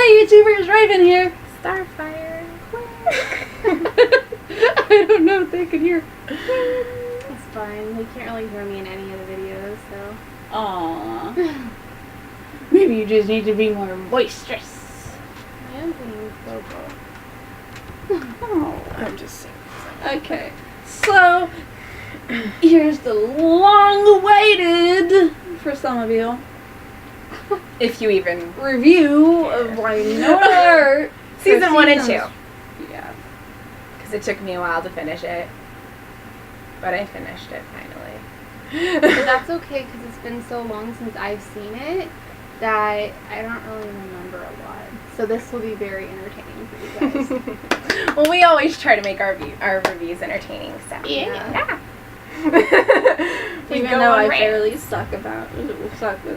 Hey YouTubers, Raven here. Starfire. I don't know if they could hear. It's fine. They can't really hear me in any of the videos, so. Aww. Maybe you just need to be more boisterous. I am being vocal. Oh, I'm just saying. okay. So, here's the long-awaited, for some of you, If you even. review of Wynonna Earp. Season 1 and 2. Yeah. Because it took me a while to finish it. But I finished it finally. But that's okay because it's been so long since I've seen it that I don't really remember a lot. So this will be very entertaining for you guys. Well, we always try to make our reviews entertaining, so. Yeah. We Even go though on I rants. barely suck with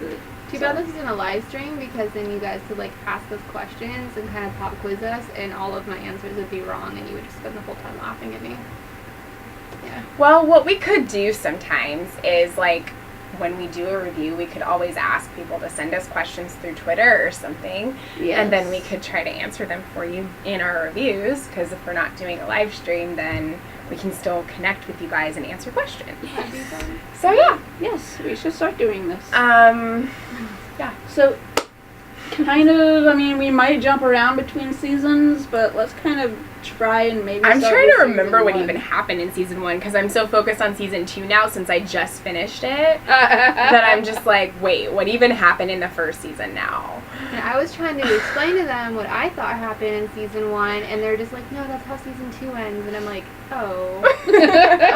it. Too bad this isn't a live stream because then you guys could like ask us questions and kind of pop quiz us and all of my answers would be wrong and you would just spend the whole time laughing at me. Yeah. Well, what we could do sometimes is, like, when we do a review, we could always ask people to send us questions through Twitter or something. Yes. And then we could try to answer them for you in our reviews, because if we're not doing a live stream, then we can still connect with you guys and answer questions. That'd be fun. So, yeah. Yes, we should start doing this. Yeah. So, kind of, I mean, we might jump around between seasons, but let's kind of try and maybe I'm start trying with to remember season what one. even happened in season 1, because I'm so focused on season 2 now since I just finished it, that I'm just like, wait, what even happened in the first season now? And I was trying to explain to them what I thought happened in season 1 and they're just like, no, that's how season 2 ends. And I'm like, oh.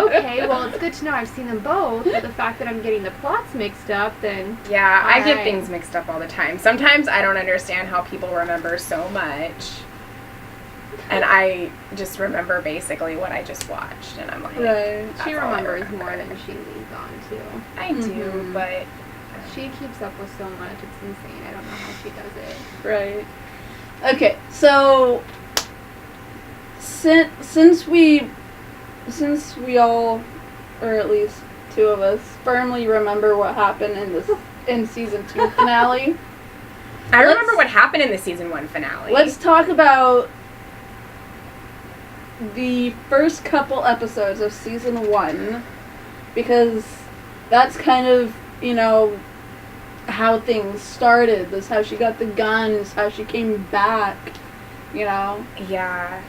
Okay, well, it's good to know I've seen them both, but the fact that I'm getting the plots mixed up, then... Yeah, I get Alright. things mixed up all the time. Sometimes I don't understand how people remember so much. And I just remember basically what I just watched. And I'm like, Right. that's She all I remembers remember. more than she leads on to. I do, Mhm. but She keeps up with so much, it's insane. I don't know how she does it. Right. Okay, so since we all, or at least 2 of us, firmly remember what happened in season 2 finale, I remember what happened in the season 1 finale. let's talk about the first couple episodes of season 1, because that's kind of, you know, how things started. That's how she got the guns, how she came back, you know? Yeah,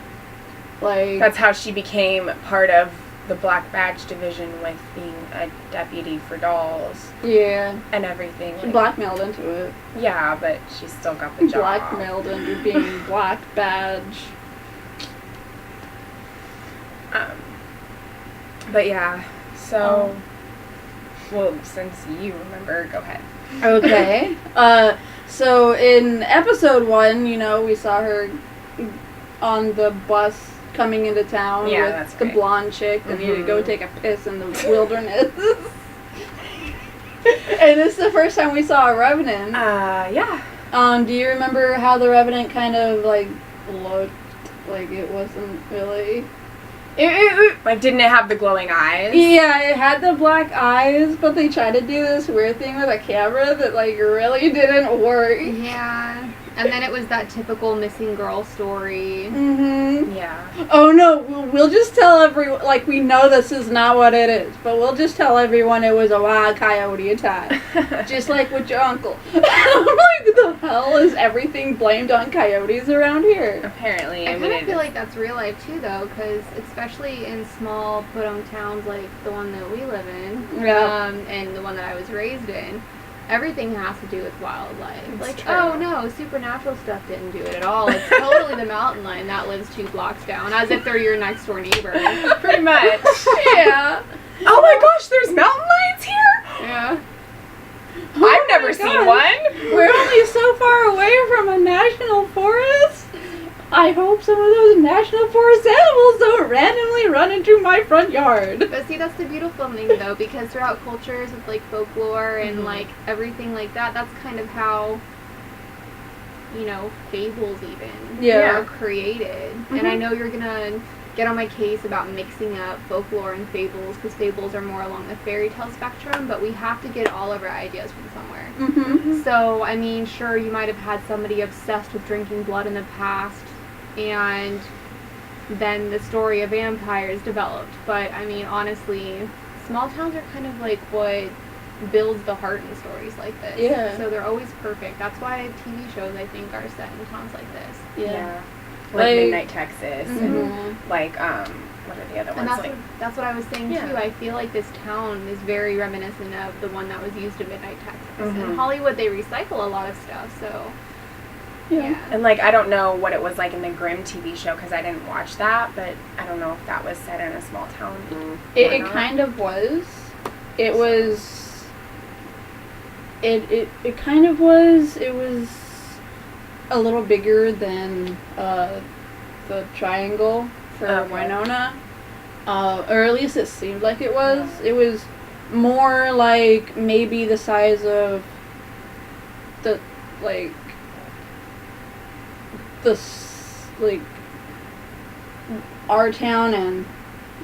Like, that's how she became part of the Black Badge division with being a deputy for dolls yeah. and everything. She Like, blackmailed into it. yeah, but she still got the job. Blackmailed into being Black Badge. But yeah, so, well, since you remember, go ahead. Okay. So in episode 1, you know, we saw her on the bus coming into town Yeah, with that's the right. blonde chick that needed to go Mhm. take a piss in the wilderness. And this is the first time we saw a Revenant. Yeah. Do you remember how the Revenant kind of, like, looked? Like, it wasn't really... Like, didn't it have the glowing eyes? Yeah, it had the black eyes, but they tried to do this weird thing with a camera that, like, really didn't work. Yeah. And then it was that typical missing girl story. Mm-hmm. Yeah. Oh, no, we'll just tell everyone, like, we know this is not what it is, but we'll just tell everyone it was a wild coyote attack. Just like with your uncle. I'm like, the hell is everything blamed on coyotes around here? Apparently. I mean, kind of feel like that's real life too, though, because especially in small put-on towns like the one that we live in, Yeah. and the one that I was raised in, everything has to do with wildlife. It's Like, true. oh no, supernatural stuff didn't do it at all. It's totally the mountain lion that lives 2 blocks down, as if they're your next door neighbor. Pretty much. Yeah. Oh my gosh, there's mountain lions here? Yeah. I've never my seen gosh. one. We're only so far away from a national forest. I hope some of those national forest animals don't randomly run into my front yard. But see, that's the beautiful thing, though, because throughout cultures with, like, folklore and, like, everything like that, that's kind of how, you know, fables even Yeah. are created. And I know you're gonna get on my case about mixing up folklore and fables, because fables are more along the fairy tale spectrum, but we have to get all of our ideas from somewhere. Mm-hmm. So, I mean, sure, you might have had somebody obsessed with drinking blood in the past, and then the story of vampires developed. But, I mean, honestly, small towns are kind of like what builds the heart in stories like this. Yeah. So they're always perfect. That's why TV shows, I think, are set in towns like this. Yeah. Like Midnight Texas, Mm-hmm. and like what are the other And ones? that's what I was saying Yeah. too. I feel like this town is very reminiscent of the one that was used in Midnight Texas. Mhm. In Hollywood, they recycle a lot of stuff, so Yeah. And like I don't know what it was like in the Grimm TV show because I didn't watch that, but I don't know if that was set in a small town. It kind of was. It was. It kind of was. It was a little bigger than the triangle for Wynonna. Or at least it seemed like it was. It was more like maybe the size of the our town and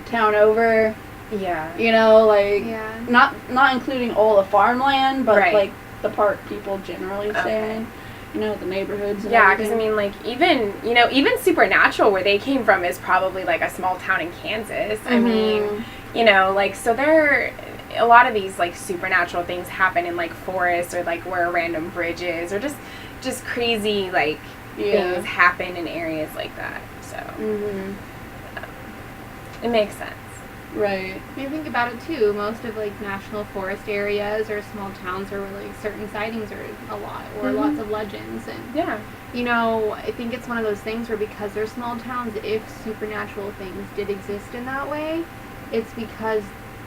town over. Yeah. You know, like yeah. not including all the farmland, but Right. like the part people generally stay in. You know, the neighborhoods and Yeah, because I everything. mean, like even Supernatural, where they came from, is probably like a small town in Kansas. I mean, like so there, a lot of these like supernatural things happen in like forests or like where a random bridge is, or just crazy like things happen in areas like that. So it makes sense. Right. I mean, think about it too. Most of like national forest areas or small towns are where like certain sightings are a lot, or lots of legends, and I think it's one of those things where because they're small towns, if supernatural things did exist in that way, it's because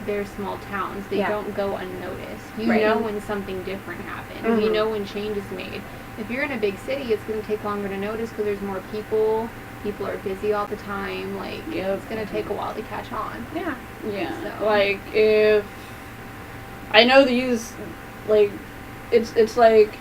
they're small towns. They don't go unnoticed. You know when something different happened. You know when change is made. If you're in a big city, it's going to take longer to notice because there's more people. People are busy all the time. Like, it's going to take a while to catch on. Yeah. Yeah. So. Like, if... I know these, like, it's like...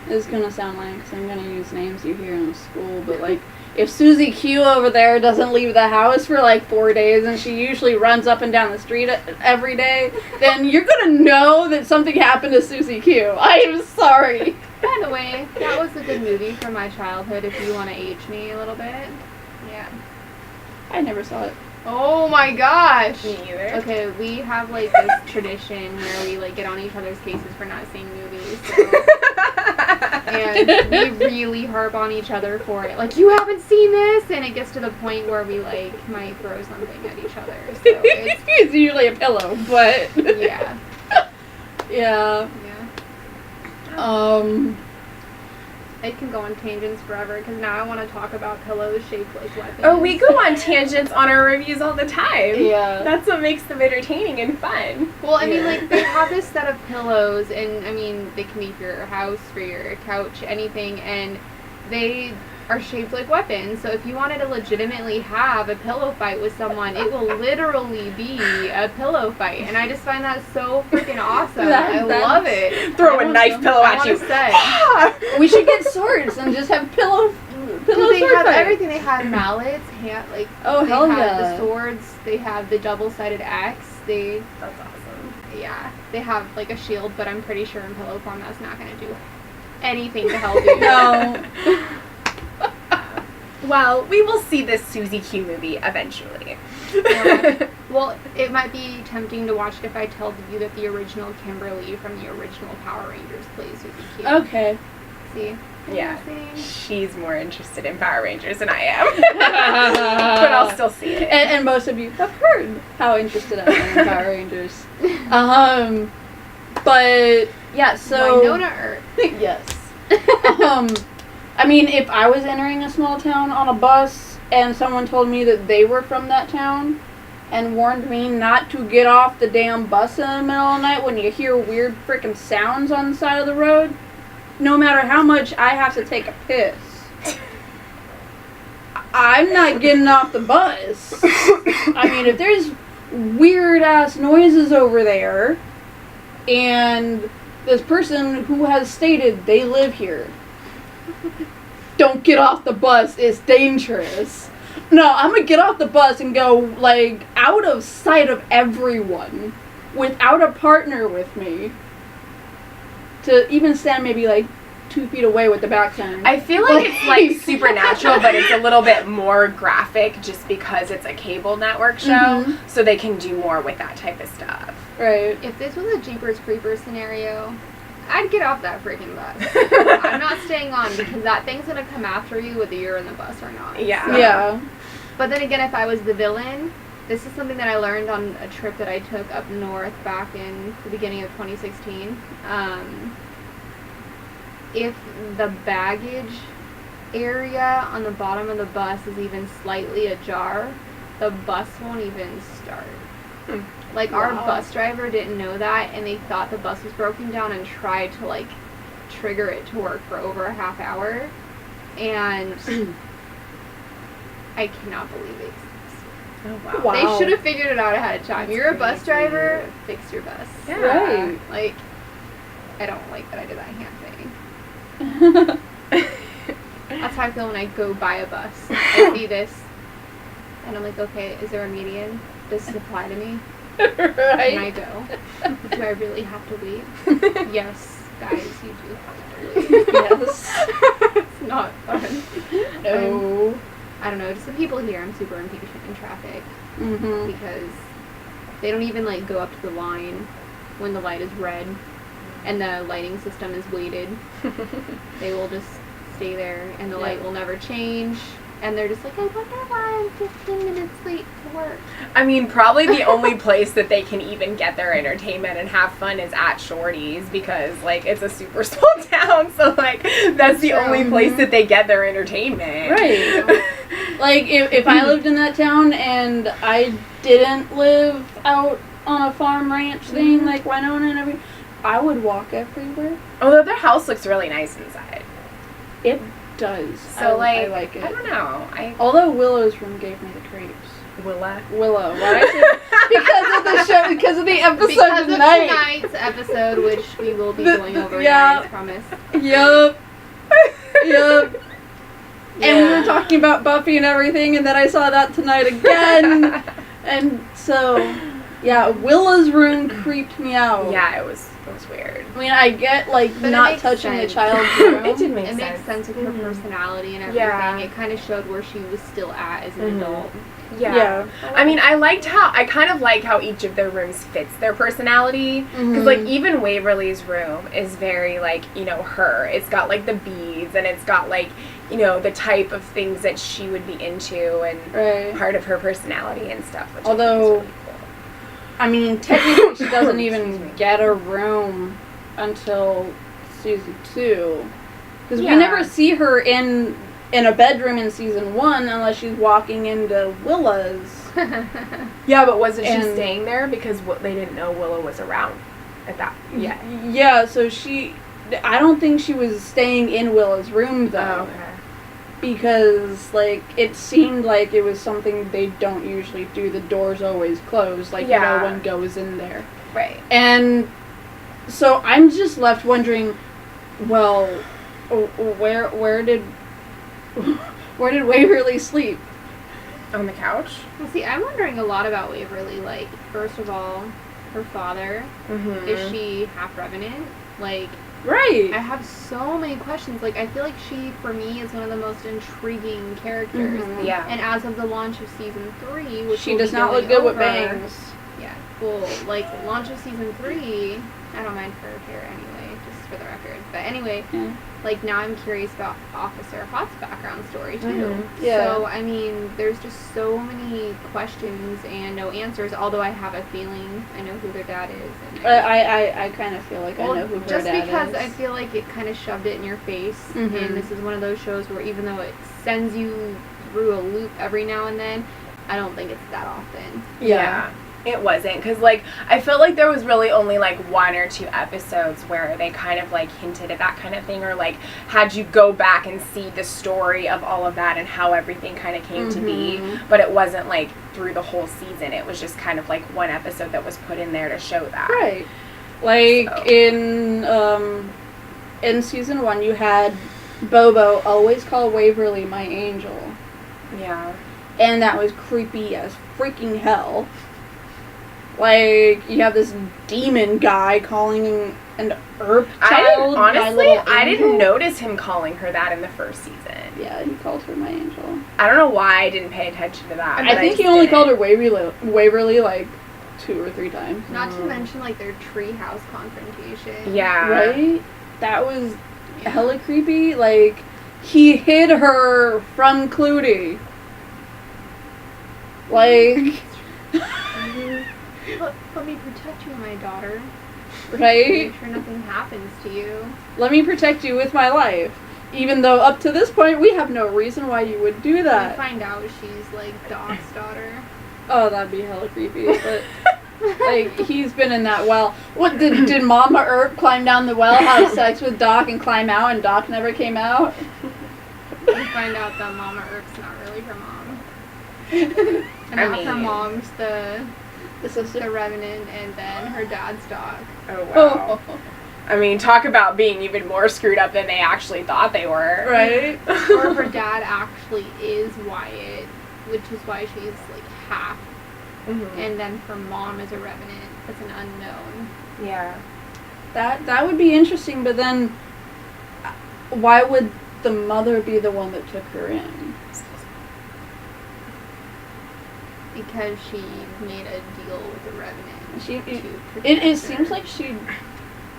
It's going to sound like, because I'm going to use names you hear in the school, but, like, if Susie Q over there doesn't leave the house for, like, 4 days, and she usually runs up and down the street every day, then you're going to know that something happened to Susie Q. I am sorry. By the way, that was a good movie from my childhood, if you want to age me a little bit. Yeah. I never saw it. Oh my gosh! Me either. Okay, we have like this tradition where we like get on each other's cases for not seeing movies, so. And we really harp on each other for it. Like, you haven't seen this? And it gets to the point where we like might throw something at each other. So It's usually a pillow, but... yeah. Yeah. It can go on tangents forever, because now I want to talk about pillows shaped like weapons. Oh, we go on tangents on our reviews all the time. Yeah. That's what makes them entertaining and fun. Well, I mean, like, they have this set of pillows, and, I mean, they can be for your house, for your couch, anything, and they are shaped like weapons. So if you wanted to legitimately have a pillow fight with someone, it will literally be a pillow fight. And I just find that so freaking awesome. I love it. Throw a knife pillow at you. Say. We should get swords and just have pillow They sword have fight. everything. They have mallets, Oh, hell they have yeah. the swords, they have the double-sided axe, That's awesome. yeah, they have like a shield, but I'm pretty sure in pillow form that's not going to do anything to help you. No. Well, we will see this Susie Q movie eventually. Yeah. Well, it might be tempting to watch it if I told you that the original Kimberly from the original Power Rangers plays Susie Q. Okay. See? Yeah. Interesting. She's more interested in Power Rangers than I am. But I'll still see it. And most of you have heard how interested I am in Power Rangers. But yeah, so Wynonna Earp. yes. I mean, if I was entering a small town on a bus and someone told me that they were from that town and warned me not to get off the damn bus in the middle of the night when you hear weird freaking sounds on the side of the road, no matter how much I have to take a piss, I'm not getting off the bus. I mean, if there's weird ass noises over there and this person who has stated they live here, don't get off the bus, it's dangerous. No, I'm gonna get off the bus and go, like, out of sight of everyone, without a partner with me, to even stand maybe, like, 2 feet away with the back turn. I feel like it's, like, supernatural, but it's a little bit more graphic just because it's a cable network show, so they can do more with that type of stuff. Right. If this was a Jeepers Creepers scenario, I'd get off that freaking bus. I'm not staying on because that thing's gonna come after you whether you're in the bus or not. Yeah. So. Yeah. But then again, if I was the villain, this is something that I learned on a trip that I took up north back in the beginning of 2016. If the baggage area on the bottom of the bus is even slightly ajar, the bus won't even start. Like, our bus driver didn't know that, and they thought the bus was broken down and tried to, like, trigger it to work for over a half hour. And I cannot believe it exists. Oh, wow. Wow. They should have figured it out ahead of time. That's You're a bus crazy. driver, fix your bus. Yeah. Right. Like, I don't like that I did that hand thing. That's how I feel when I go buy a bus. I see this, and I'm like, okay, is there a median? Does this apply to me? Can I Right. go? Do I really have to wait? Yes, guys, you do have to wait. Yes. It's not fun. No. I don't know, just the people here, I'm super impatient in traffic Mm-hmm. because they don't even, like, go up to the line when the light is red and the lighting system is weighted. They will just stay there and the light will never change. And they're just like, I wonder why I'm 15 minutes late to work. I mean, probably the only place that they can even get their entertainment and have fun is at Shorty's because, like, it's a super small town, so, like, that's the only place that they get their entertainment. Right. Like, if I lived in that town and I didn't live out on a farm ranch thing like Wynonna and everything, I would walk everywhere. Although their house looks really nice inside. It does. So, I like it. I don't know. Although Willow's room gave me the creeps. Willow. Willow. Why did I say because of the show, because of the episode Because of tonight. tonight's episode, which we will be going over, yeah. guys, promise. Yup. Yup. And we were talking about Buffy and everything, and then I saw that tonight again. And so, yeah, Willow's room creeped me out. Yeah, it was weird. I mean, I get, like, But it not makes touching sense. the child's room. It did make It sense. makes sense with her personality and everything. Yeah. It kind of showed where she was still at as an adult. Yeah. I mean, I kind of like how each of their rooms fits their personality. Because, like, even Waverly's room is very, like, you know, her. It's got, like, the beads, and it's got, like, you know, the type of things that she would be into, and part of her personality and stuff. Which Although, I think is really cool. I mean, technically she doesn't even get a room until season 2. Because we never see her in a bedroom in season 1 unless she's walking into Willa's. Yeah, but wasn't she And- staying there because they didn't know Willow was around at that? Yeah. Yeah, so I don't think she was staying in Willa's room though. Oh, okay. Because, like, it seemed like it was something they don't usually do. The door's always closed. Like, no one goes in there. Right. And so I'm just left wondering, well, where did Waverly sleep? On the couch? Well, see, I'm wondering a lot about Waverly. Like, first of all, her father. Mm-hmm. Is she half Revenant? Like, Right. I have so many questions. Like, I feel like she, for me, is one of the most intriguing characters. Mhm. Yeah. And as of the launch of season 3, which She we'll does be not look going good with over- bangs. Yeah. Well, like, launch of season 3, I don't mind her hair anyway, just for the record. But anyway, like, now I'm curious about Officer Hot's background story, too. Mhm. Yeah. So, I mean, there's just so many questions and no answers, although I have a feeling I know who their dad is. And I kind of feel like I well, know who her just dad because is. I feel like it kind of shoved it in your face, Mhm. and this is one of those shows where even though it sends you through a loop every now and then, I don't think it's that often. Yeah. It wasn't, because, like, I felt like there was really only, like, 1 or 2 episodes where they kind of, like, hinted at that kind of thing, or, like, had you go back and see the story of all of that and how everything kind of came to be, but it wasn't, like, through the whole season. It was just kind of, like, 1 episode that was put in there to show that. Right. Like, So. in season 1, you had Bobo always call Waverly my angel. Yeah. and that was creepy as freaking hell. Like, you have this demon guy calling an Earp child. I didn't notice him calling her that in the first season. Yeah, he called her my angel. I don't know why I didn't pay attention to that. I think he only called her Waverly like 2 or 3 times. Not to mention, like, their treehouse confrontation. Yeah. Right? That was hella creepy. Like, he hid her from Clootie. Like... Let me protect you, my daughter. Right? Make sure nothing happens to you. Let me protect you with my life. Even though up to this point, we have no reason why you would do that. We find out she's, like, Doc's daughter. Oh, that'd be hella creepy. But, like, he's been in that well. What, did Mama Earp climb down the well, have sex with Doc, and climb out, and Doc never came out? We find out that Mama Earp's not really her mom. And her mom's the sister. The Revenant, and then her dad's Doc. Oh, wow. I mean, talk about being even more screwed up than they actually thought they were. Right? Or her dad actually is Wyatt, which is why she's, like, half. Mm-hmm. And then her mom is a Revenant. That's an unknown. Yeah. That would be interesting, but then why would the mother be the one that took her in? Because she made a deal with the Revenant. It seems like she.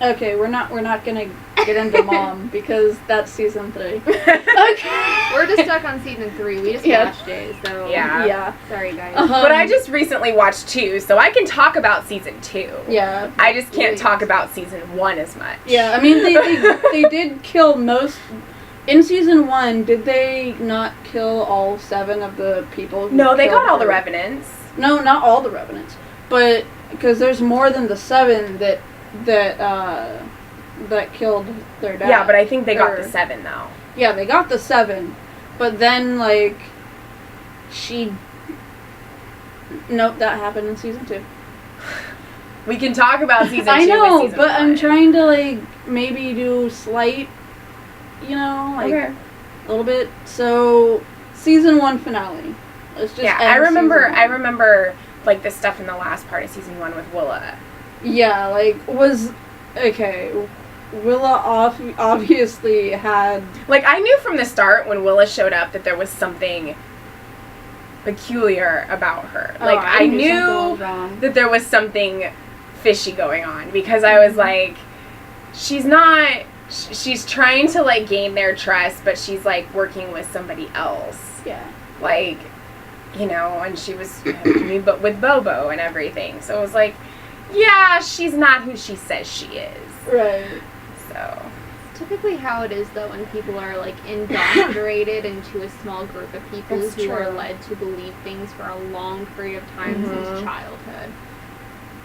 Okay, we're not gonna get into Mom because that's season 3. Okay. We're just stuck on season 3. We just watched it, so yeah. Sorry, guys. But I just recently watched 2, so I can talk about season 2. Yeah. I just can't talk about season 1 as much. Yeah, I mean they did kill most. In season 1, did they not kill all 7 of the people? No, they got all the Revenants. No, not all the Revenants, but because there's more than the 7 that killed their dad. Yeah, but I think they got the 7 though. Yeah, they got the 7, but then like nope, that happened in season 2. We can talk about season 2. I know, with season but 1. I'm trying to like maybe do slight, like a little bit. So season 1 finale. Let's just I remember like the stuff in the last part of season 1 with Willa. Yeah, like Willa obviously had... Like, I knew from the start when Willa showed up that there was something peculiar about her. Like, I knew that there was something fishy going on because I was like, she's trying to, like, gain their trust, but she's, like, working with somebody else. Yeah. Like, and she was with Bobo and everything. So it was like, yeah, she's not who she says she is. Right. So. Typically how it is, though, when people are, like, indoctrinated into a small group of people who are led to believe things for a long period of time since childhood.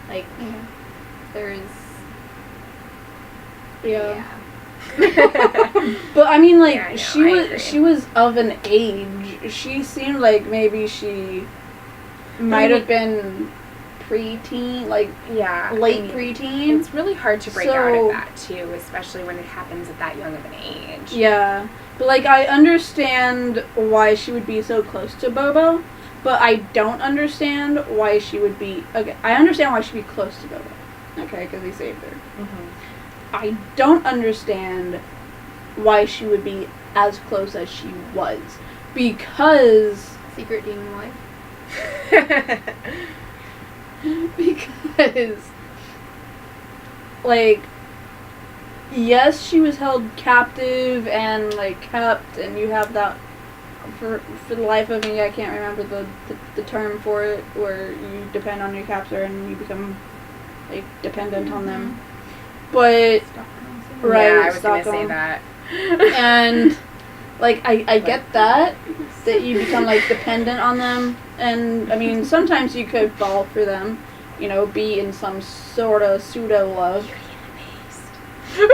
Like, there's... Yeah. But, I mean, like, she was of an age. She seemed like maybe she might have been... preteen, like late preteen. It's really hard to break out of that too, especially when it happens at that young of an age. Yeah, but like I understand why she would be so close to Bobo, but I don't understand why she would be. Okay, I understand why she'd be close to Bobo. Okay, because he saved her. Mm-hmm. I don't understand why she would be as close as she was because secret demon wife. Because, like, yes, she was held captive and, like, kept, and you have that, for the life of me, I can't remember the term for it, where you depend on your captor and you become, like, dependent on them. But, right, yeah, I was going to say that. And, like, I get that you become, like, dependent on them. And, I mean, sometimes you could fall for them, be in some sort of pseudo-love.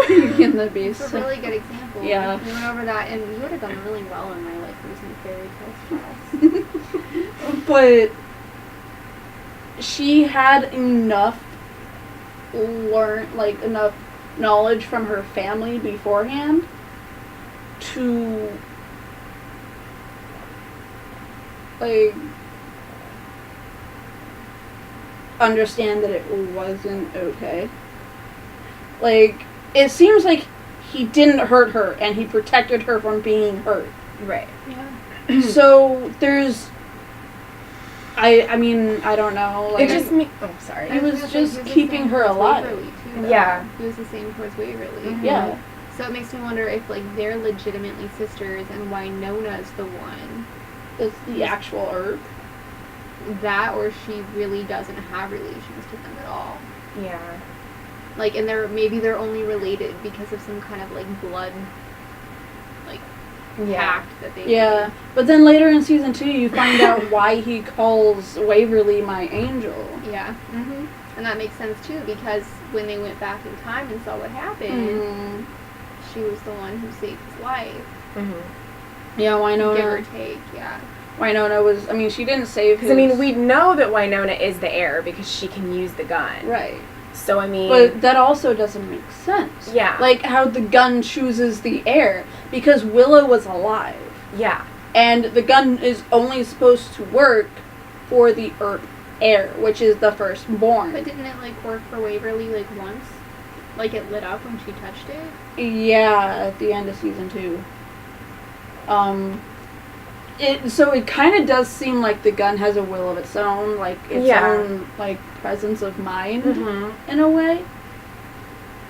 Beauty and the Beast. It's a really good example. Yeah. We went over that, and you would have done really well in my, like, recent fairy tale class. But she had enough knowledge from her family beforehand, 'to, like, understand that it wasn't okay. Like, it seems like he didn't hurt her, and he protected her from being hurt. Right. Yeah. So, there's... I mean, I don't know. Like, It just oh, sorry. He was just keeping her alive. Waverly, too, Yeah. He was the same towards Waverly. Mm-hmm. Yeah. So it makes me wonder if, like, they're legitimately sisters and Wynonna's the one. It's the actual Earp. That, or she really doesn't have relations to them at all. Yeah. Like, and maybe they're only related because of some kind of, like, blood, like, pact that they Yeah. But then later in season 2, you find out why he calls Waverly my angel. made. Yeah. Mm-hmm. And that makes sense, too, because when they went back in time and saw what happened, Mm-hmm. she was the one who saved his life. Mm-hmm. Yeah, Give or Wynonna. take, yeah. Wynonna was... I mean, she didn't save his... Because, I mean, we know that Wynonna is the heir because she can use the gun. Right. So, I mean... But that also doesn't make sense. Yeah. Like, how the gun chooses the heir. Because Willow was alive. Yeah. And the gun is only supposed to work for the Earp heir, which is the firstborn. But didn't it, like, work for Waverly, like, once? Like, it lit up when she touched it? Yeah, at the end of season 2. So it kind of does seem like the gun has a will of its own, like its Yeah. own like presence of mind Mm-hmm. in a way.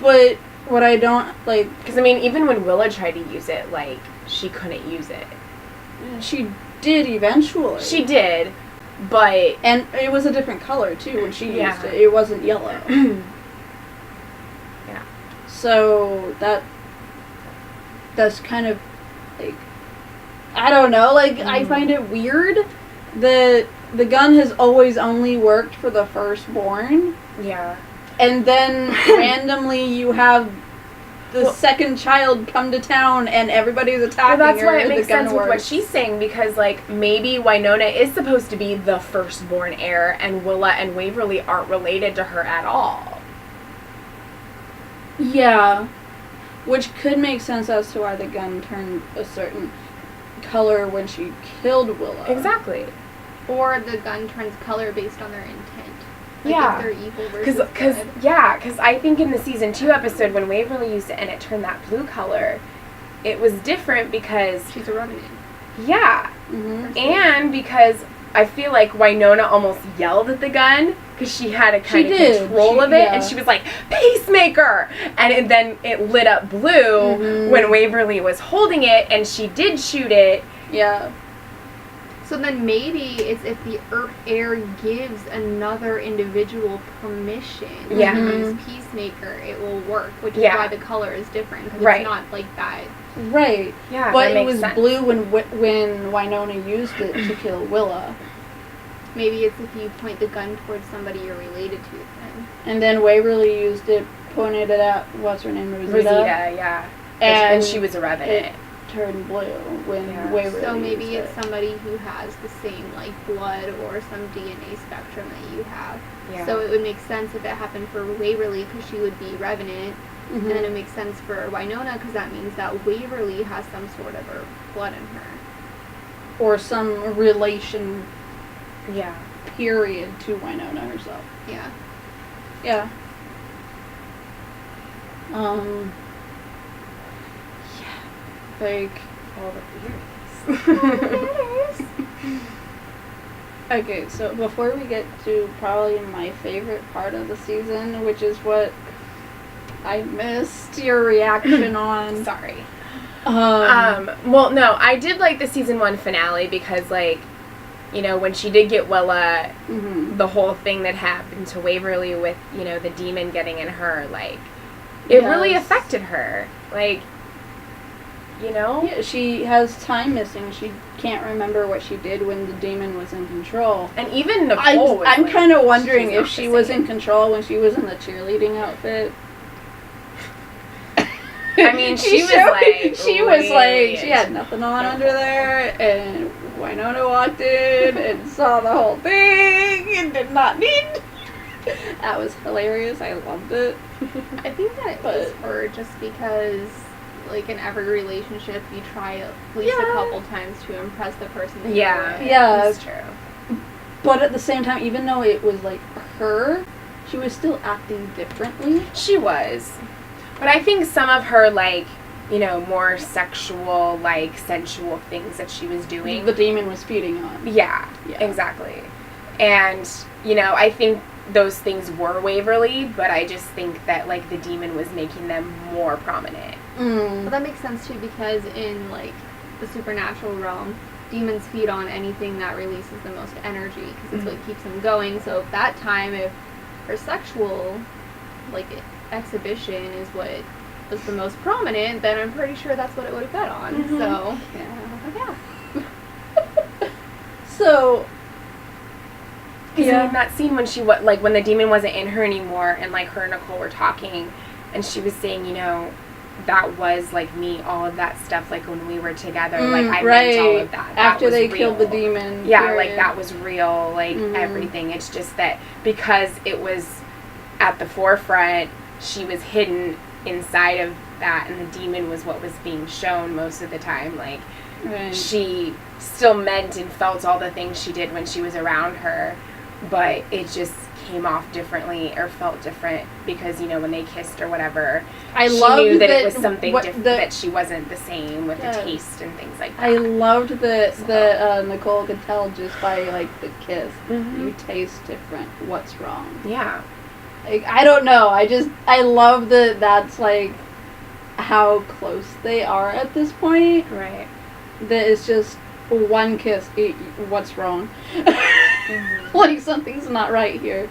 But what I don't like, Because, I mean, even when Willa tried to use it, like, she couldn't use it. she did eventually. She did, but... And it was a different color too when she Yeah. used it. It wasn't yellow. Yeah. So that's kind of like, I don't know, like I find it weird that the gun has always only worked for the firstborn, Yeah. and then randomly you have the second child come to town and everybody's attacking Well, that's her why it and makes the gun sense with what works. she's saying, because, like, maybe Wynonna is supposed to be the firstborn heir, and Willa and Waverly aren't related to her at all. Yeah, which could make sense as to why the gun turned a certain color when she killed Willow. Exactly. Or the gun turns color based on their intent. Like, Yeah. if they're evil versus Because good. I think in the season 2 episode when Waverly used it and it turned that blue color, it was different because, She's a revenant. yeah, Mm-hmm. and because I feel like Wynonna almost yelled at the gun because she had a kind of did. control of it, Yeah. and she was like, "Peacemaker!" And then it lit up blue Mhm. when Waverly was holding it, and she did shoot it. Yeah. So then maybe it's if the Earp heir gives another individual permission Yeah. to use Peacemaker, it will work, which is Yeah. why the color is different, because Right. it's not like that. Right. Yeah, But that it makes was sense. blue when Wynonna used it to kill Willa. Maybe it's if you point the gun towards somebody you're related to then. And then Waverly used it, pointed it at, what's her name, Rosita? Rosita, yeah, and she was a revenant. It turned blue when Yeah. Waverly So maybe used it's it. somebody who has the same, like, blood or some DNA spectrum that you have. Yeah. So it would make sense if it happened for Waverly, because she would be Revenant. Mhm. And then it makes sense for Wynonna, because that means that Waverly has some sort of Earp blood in her. Or some relation Yeah. period to Wynonna herself. Yeah. Yeah. Yeah. Like, All the theories. okay, so before we get to probably my favorite part of the season, which is what I missed your reaction on. Sorry. Well, no, I did like the season 1 finale because, like, you know, when she did get Willa, mhm. the whole thing that happened to Waverly with, you know, the demon getting in her, like, it really Yes. affected her. Like, you know? Yeah, she has time missing. She can't remember what she did when the demon was in control. And even Nicole was I'm like, kind of wondering she's if not she the was same. in control when she was in the cheerleading outfit. I mean, she was like, she really she had nothing on under there, and Wynonna walked in and saw the whole thing and did not need. That was hilarious. I loved it. I think that it was her just because like in every relationship, you try at least a couple times to impress the person that you're with. Yeah. That's true. But at the same time, even though it was like her, she was still acting differently. She was. But I think some of her, like, you know, more sexual, like, sensual things that she was doing. The demon was feeding on. Yeah, exactly. And, you know, I think those things were Waverly, but I just think that, like, the demon was making them more prominent. Well, that makes sense, too, because in, like, the supernatural realm, demons feed on anything that releases the most energy, because it's what keeps them going. So if that time, if her sexual, like, exhibition is what was the most prominent, then I'm pretty sure that's what it would have fed on. So, yeah. So, Because in that scene when she like when the demon wasn't in her anymore, and like her and Nicole were talking, and she was saying, you know, that was like me, all of that stuff, like when we were together, like I meant all of that. After they real. killed the demon. Yeah, period. like that was real, like everything. It's just that because it was at the forefront, she was hidden inside of that, and the demon was what was being shown most of the time. Like she still meant and felt all the things she did when she was around her, but it just came off differently or felt different because, you know, when they kissed or whatever, she knew that it was something different, that she wasn't the same with the taste and things like that. I loved that Nicole could tell just by, like, the kiss. You taste different. What's wrong? Yeah. Like, I don't know. I love that that's, like, how close they are at this point. Right. That it's just one kiss. What's wrong? Like, something's not right here.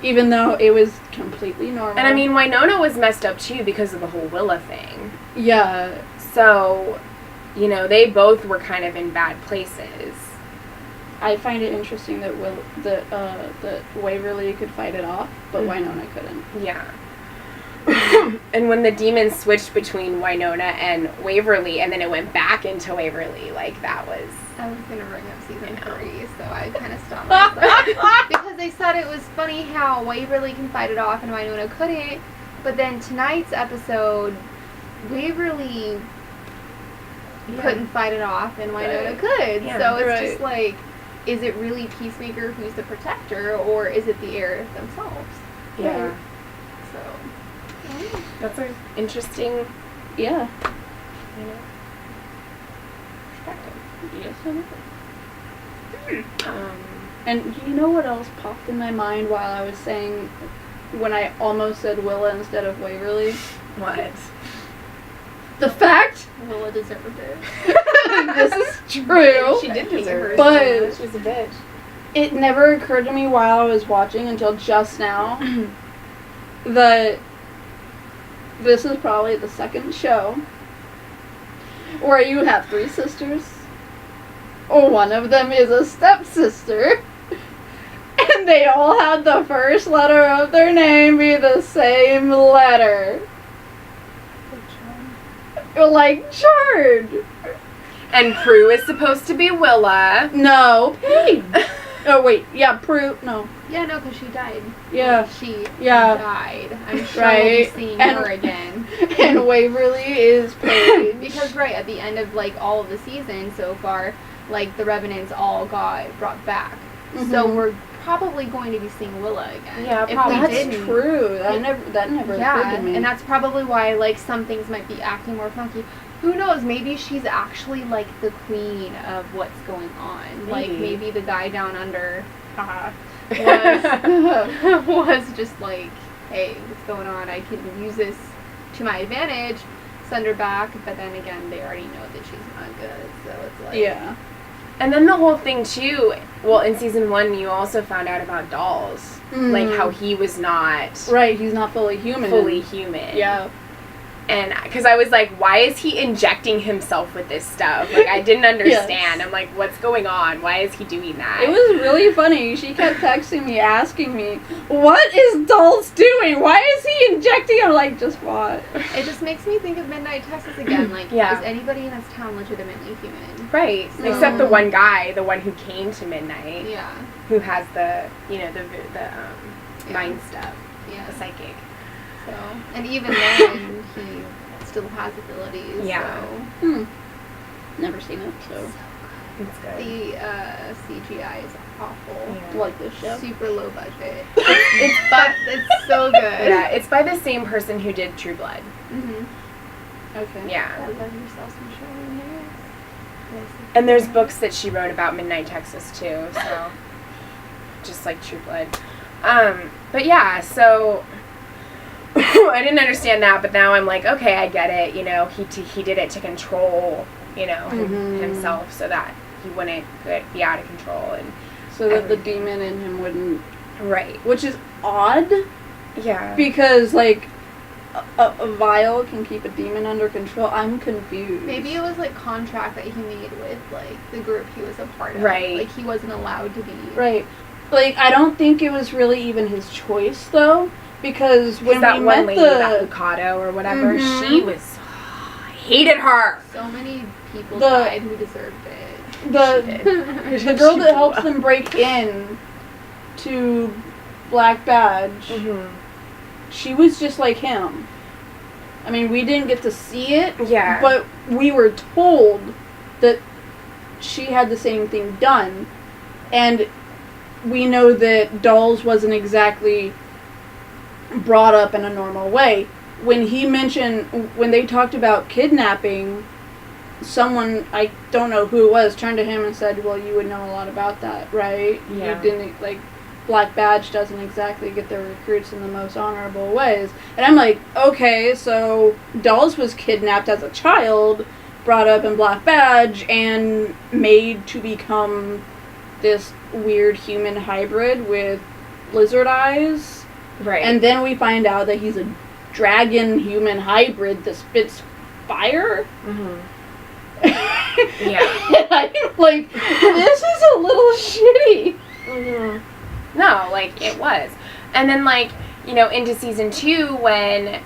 Even though it was completely normal. And I mean, Wynonna was messed up too because of the whole Willa thing. Yeah. So, you know, they both were kind of in bad places. I find it interesting that that Waverly could fight it off, but Wynonna couldn't. Yeah. And when the demon switched between Wynonna and Waverly, and then it went back into Waverly, like, that was... I was going to bring up season 3, so I kind of stopped myself. Because they said it was funny how Waverly can fight it off and Wynonna couldn't, but then tonight's episode, Waverly couldn't fight it off and Wynonna could. Yeah. So it's just like, is it really Peacemaker who's the protector, or is it the heir themselves? Yeah. Right. So... That's an interesting, yeah, you know, perspective. Yes, it is. And you know what else popped in my mind while I was saying, when I almost said Willa instead of Waverly? What? The fact Willa deserved it. This is true. She did deserve it. But she was a bitch. It never occurred to me while I was watching until just now that this is probably the second show where you have 3 sisters. One of them is a stepsister. And they all had the first letter of their name be the same letter. Like Chard. And Prue is supposed to be Willa. No, Paige. Oh, wait. Yeah, Prue. No. Yeah, no, because she died. Yeah. She Yeah. died. I'm sure we'll be seeing her again. And Waverly is Paige. Because, right, at the end of, like, all of the season so far, like, the Revenants all got brought back. So we're probably going to be seeing Willa again. Yeah, probably. That's true. That never occurred to me. And that's probably why, like, some things might be acting more funky. Who knows? Maybe she's actually, like, the queen of what's going on. Maybe. Like, maybe the guy down under was just like, hey, what's going on? I can use this to my advantage, send her back, but then again, they already know that she's not good, so it's like... Yeah. And then the whole thing, too, well, in season 1, you also found out about Dolls. Like, how he was not... Right, he's not fully human. Fully human. Yeah. And, because I was like, why is he injecting himself with this stuff? Like, I didn't understand. Yes. I'm like, what's going on? Why is he doing that? It was really funny. She kept texting me, asking me, what is Dolls doing? Why is he injecting? I'm like, just what? It just makes me think of Midnight Texas again. Like, is anybody in this town legitimately human? Right. So, except the one guy, the one who came to Midnight. Yeah. Who has the, you know, the mind stuff. Yeah. The psychic. So, and even then, he still has abilities. Yeah. So. Never seen it, so. It's good. The CGI is awful. Yeah. Like this show. Super low budget. But it's so good. yeah, it's by the same person who did True Blood. Okay. Yeah. Love yourself some Charlene Harris. Yes. And there's books that she wrote about Midnight Texas too, so just like True Blood. But yeah, so I didn't understand that, but now I'm like, okay, I get it. You know, he did it to control, you know, himself, so that he wouldn't be out of control, and So that the demon in him wouldn't. right, Which is odd, yeah, because, like, a vial can keep a demon under control. I'm confused. Maybe it was like contract that he made with like the group he was a part of. Right. Like he wasn't allowed to be. Right. Like, I don't think it was really even his choice, though, because when that we one met lady, that Lucado or whatever, she was, I hated her. So many people The- died who deserved it. the girl that helps them break in to Black Badge, she was just like him. I mean, we didn't get to see it, Yeah. but we were told that she had the same thing done. And we know that Dolls wasn't exactly brought up in a normal way. When they talked about kidnapping, someone, I don't know who it was, turned to him and said, well, you would know a lot about that, right? Yeah. You didn't, like, Black Badge doesn't exactly get their recruits in the most honorable ways. And I'm like, okay, so Dolls was kidnapped as a child, brought up in Black Badge, and made to become this weird human hybrid with lizard eyes. Right. And then we find out that he's a dragon human hybrid that spits fire. Yeah. I'm like, this is a little shitty. No, like, it was. And then, like, you know, into season 2, when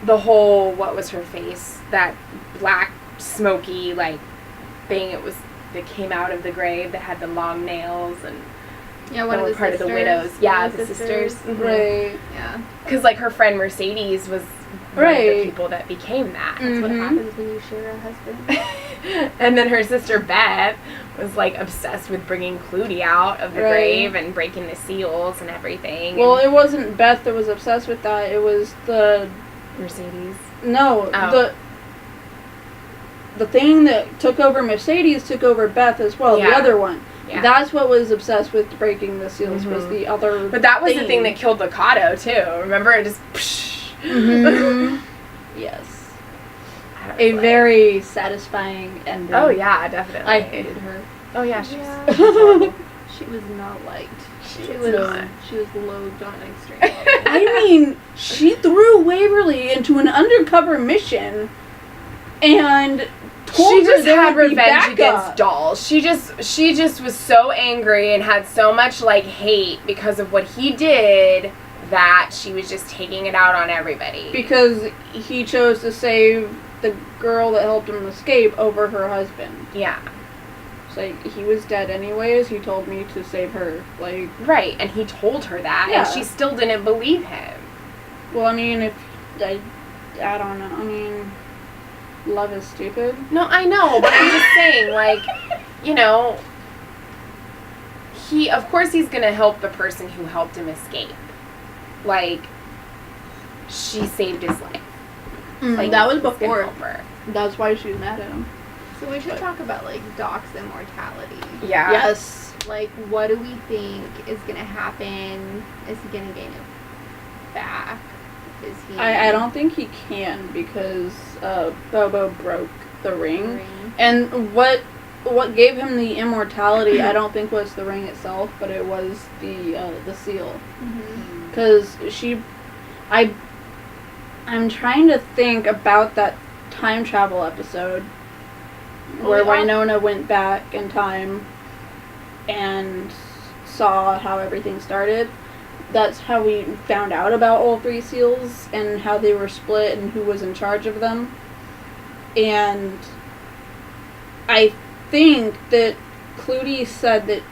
the whole, what was her face? That black, smoky, like, thing that came out of the grave that had the long nails and Yeah, one of the part sisters. of the widows. Yeah, One of the sisters. Right. Yeah. Because, like, her friend Mercedes was one of the people that became that. That's what happens when you share a husband. And then her sister Beth was, like, obsessed with bringing Clooney out of the grave and breaking the seals and everything. Well, it wasn't Beth that was obsessed with that. It was the... Mercedes. No, the thing that took over Mercedes took over Beth as well, the other one. Yeah. That's what was obsessed with breaking the seals, was the other But that was the thing that killed Lucado, too. Remember? It just... Yes. A Very satisfying ending. Oh, yeah, definitely. I hated her. Oh, yeah, she was... Yeah. She was not liked. She was loathed on an extreme level. I mean, she threw Waverly into an undercover mission and told She her just there had would be revenge against backup. Dolls. She just was so angry and had so much, like, hate because of what he did that she was just taking it out on everybody. Because he chose to save the girl that helped him escape over her husband. Yeah. It's like, he was dead anyways, he told me to save her. Like, Right, and he told her that, Yeah. and she still didn't believe him. well, I mean, I don't know, I mean, love is stupid. No, I know, but I'm just saying, like, you know, of course he's gonna help the person who helped him escape. Like, she saved his life. Like, that was he's gonna before. help her. That's why she was mad at him. So we should talk about, like, Doc's immortality. Yeah. Yes. Like, what do we think is going to happen? Is he going to gain it back? Is he... I don't think he can, because Bobo broke the ring. Ring. And what gave him the immortality, I don't think was the ring itself, but it was the seal. Mm-hmm. Because I'm trying to think about that time travel episode where Wynonna went back in time and saw how everything started. That's how we found out about all three seals and how they were split and who was in charge of them. And I think that Clooney said that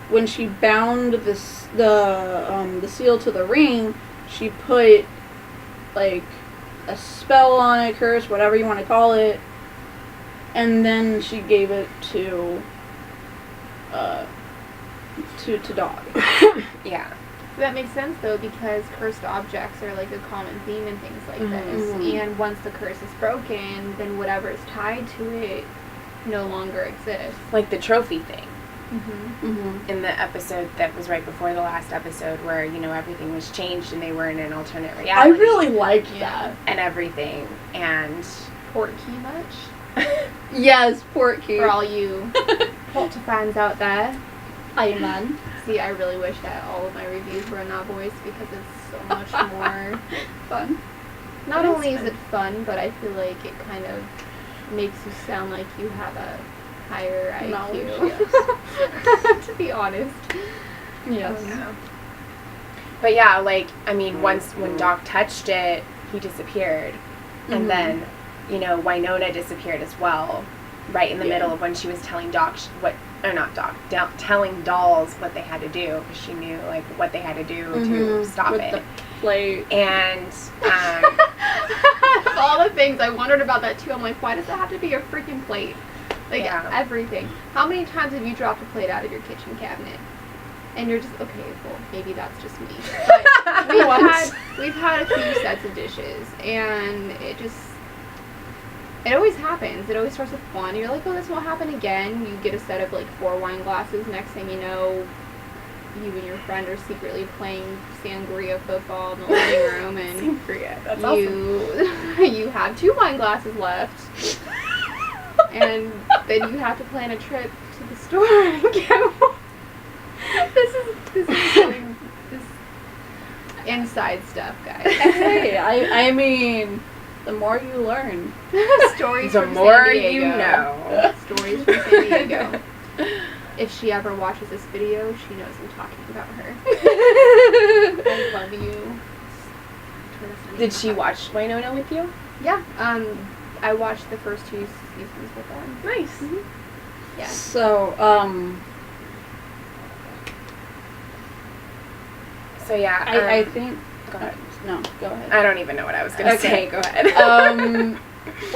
when she bound the seal to the ring, she put, like, a spell on it, curse, whatever you want to call it, and then she gave it to Dog. Yeah. That makes sense though, because cursed objects are like a common theme in things like this. Mhm. And once the curse is broken, then whatever is tied to it no longer exists. Like the trophy thing. Mm-hmm. In the episode that was right before the last episode where, you know, everything was changed and they were in an alternate I reality. really liked that. And everything. And... Portkey much? Yes, Portkey. For all you Polta fans out there. Amen. See, I really wish that all of my reviews were in that voice because it's so much more fun. Not It is only is fun. it fun, but I feel like it kind of makes you sound like you have a higher Knowledge, IQ. To be honest. Yes. Yeah. But yeah, like, I mean, once when Doc touched it, he disappeared. And Mhm. then, you know, Wynonna disappeared as well. Right in the Yeah. middle of when she was telling Doc telling dolls what they had to do, because she knew, like, what they had to do to stop With it. the plate. And, Of all the things, I wondered about that too. I'm like, why does it have to be a freaking plate? Like, Yeah. everything. How many times have you dropped a plate out of your kitchen cabinet? And you're just, okay, well, maybe that's just me. But we've had a few sets of dishes, and it always happens. It always starts with one. You're like, oh, this won't happen again. You get a set of, like, 4 wine glasses. Next thing you know, you and your friend are secretly playing sangria football in the living room, and Sangria, that's awesome. you have 2 wine glasses left. And then you have to plan a trip to the store and get one. This is going, this inside stuff, guys. Hey, I mean, the more you learn. Stories The from more San Diego. you know. Stories from San Diego. If she ever watches this video, she knows I'm talking about her. I love you. Did she watch Wynonna with you? Yeah. I watched the first 2 seasons with them. Nice. Yeah. So, So yeah, I think. Go ahead. No, go ahead. I don't even know what I was gonna Okay. say. Go ahead.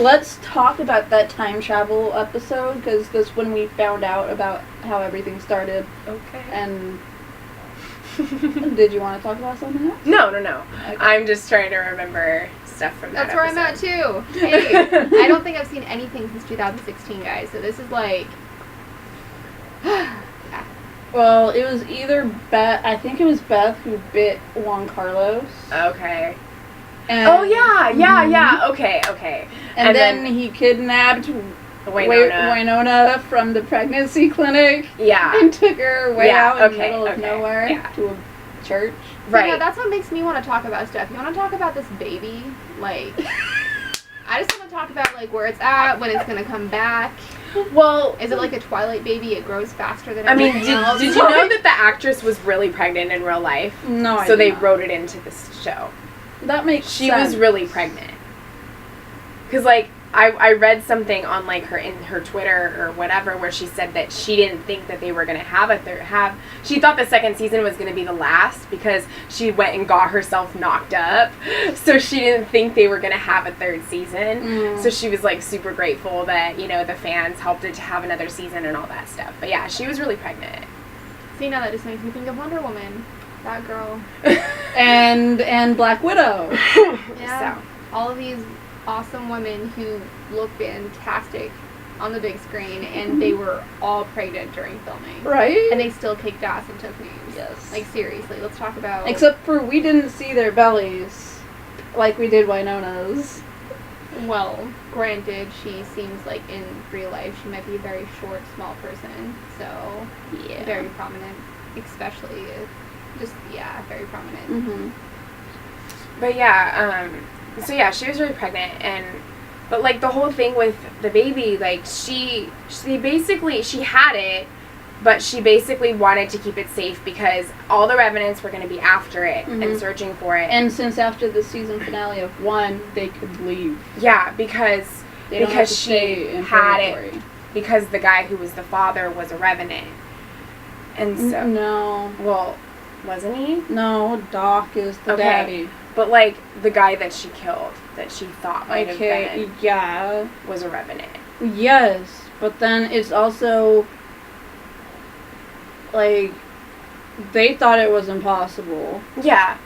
Let's talk about that time travel episode, because that's when we found out about how everything started. Okay. And did you want to talk about something else? No. Okay. I'm just trying to remember stuff from that That's where I'm at episode. too. Hey, I don't think I've seen anything since 2016, guys. So this is like. Well, it was either Beth. I think it was Beth who bit Juan Carlos. Okay. And, Oh yeah. Okay. And, then, then he kidnapped Wynonna. Wynonna from the pregnancy clinic Yeah. and took her way Yeah, out in the okay, middle of okay, nowhere yeah. to a church. Right. Yeah, that's what makes me want to talk about stuff. You want to talk about this baby? Like, I just want to talk about like where it's at, when it's gonna come back. Well, Is it like a Twilight baby? It grows faster than I mean, everything else. did you know that the actress was really pregnant in real life? No, I So did they not. wrote it into this show. That makes She sense. was really pregnant. Because, like, I read something on, like, in her Twitter or whatever where she said that she didn't think that they were going to she thought the second season was going to be the last because she went and got herself knocked up. So she didn't think they were going to have a 3rd season. Mm. So she was, like, super grateful that, you know, the fans helped it to have another season and all that stuff. But, yeah, she was really pregnant. See, now that just makes me think of Wonder Woman. That girl. and Black Widow. Yeah. All of these awesome women who look fantastic on the big screen, and they were all pregnant during filming. Right? And they still kicked ass and took names. Yes. Like, seriously, let's talk about... Except for we didn't see their bellies like we did Wynonna's. Well, granted, she seems like in real life she might be a very short, small person. So, Yeah. very prominent. Especially, very prominent. Mm-hmm. But yeah, so yeah, she was really pregnant, but like the whole thing with the baby, like she had it, but she basically wanted to keep it safe because all the revenants were going to be after it and Mhm. searching for it. And since after the season finale of 1, they could leave. Yeah, because They don't have to she stay in had purgatory. it, because the guy who was the father was a revenant, and so No. well, wasn't he? No, Doc is the Okay. daddy. But, like, the guy that she killed, that she thought might have been, yeah. was a Revenant. Yes, but then it's also, like, they thought it was impossible. Yeah.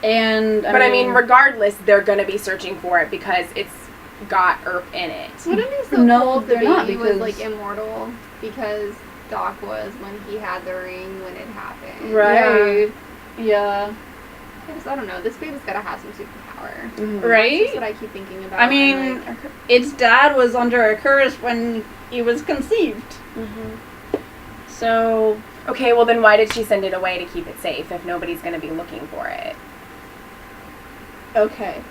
And, I mean, regardless, they're going to be searching for it because it's got Earp in it. Wouldn't it be so cool if the baby was, like, immortal? Because Doc was when he had the ring when it happened. Right. Yeah. I don't know. This baby's gotta have some superpower. Mm-hmm. Right? That's what I keep thinking about. I mean, its dad was under a curse when he was conceived. Mm-hmm. So... Okay, well then why did she send it away to keep it safe if nobody's going to be looking for it? Okay.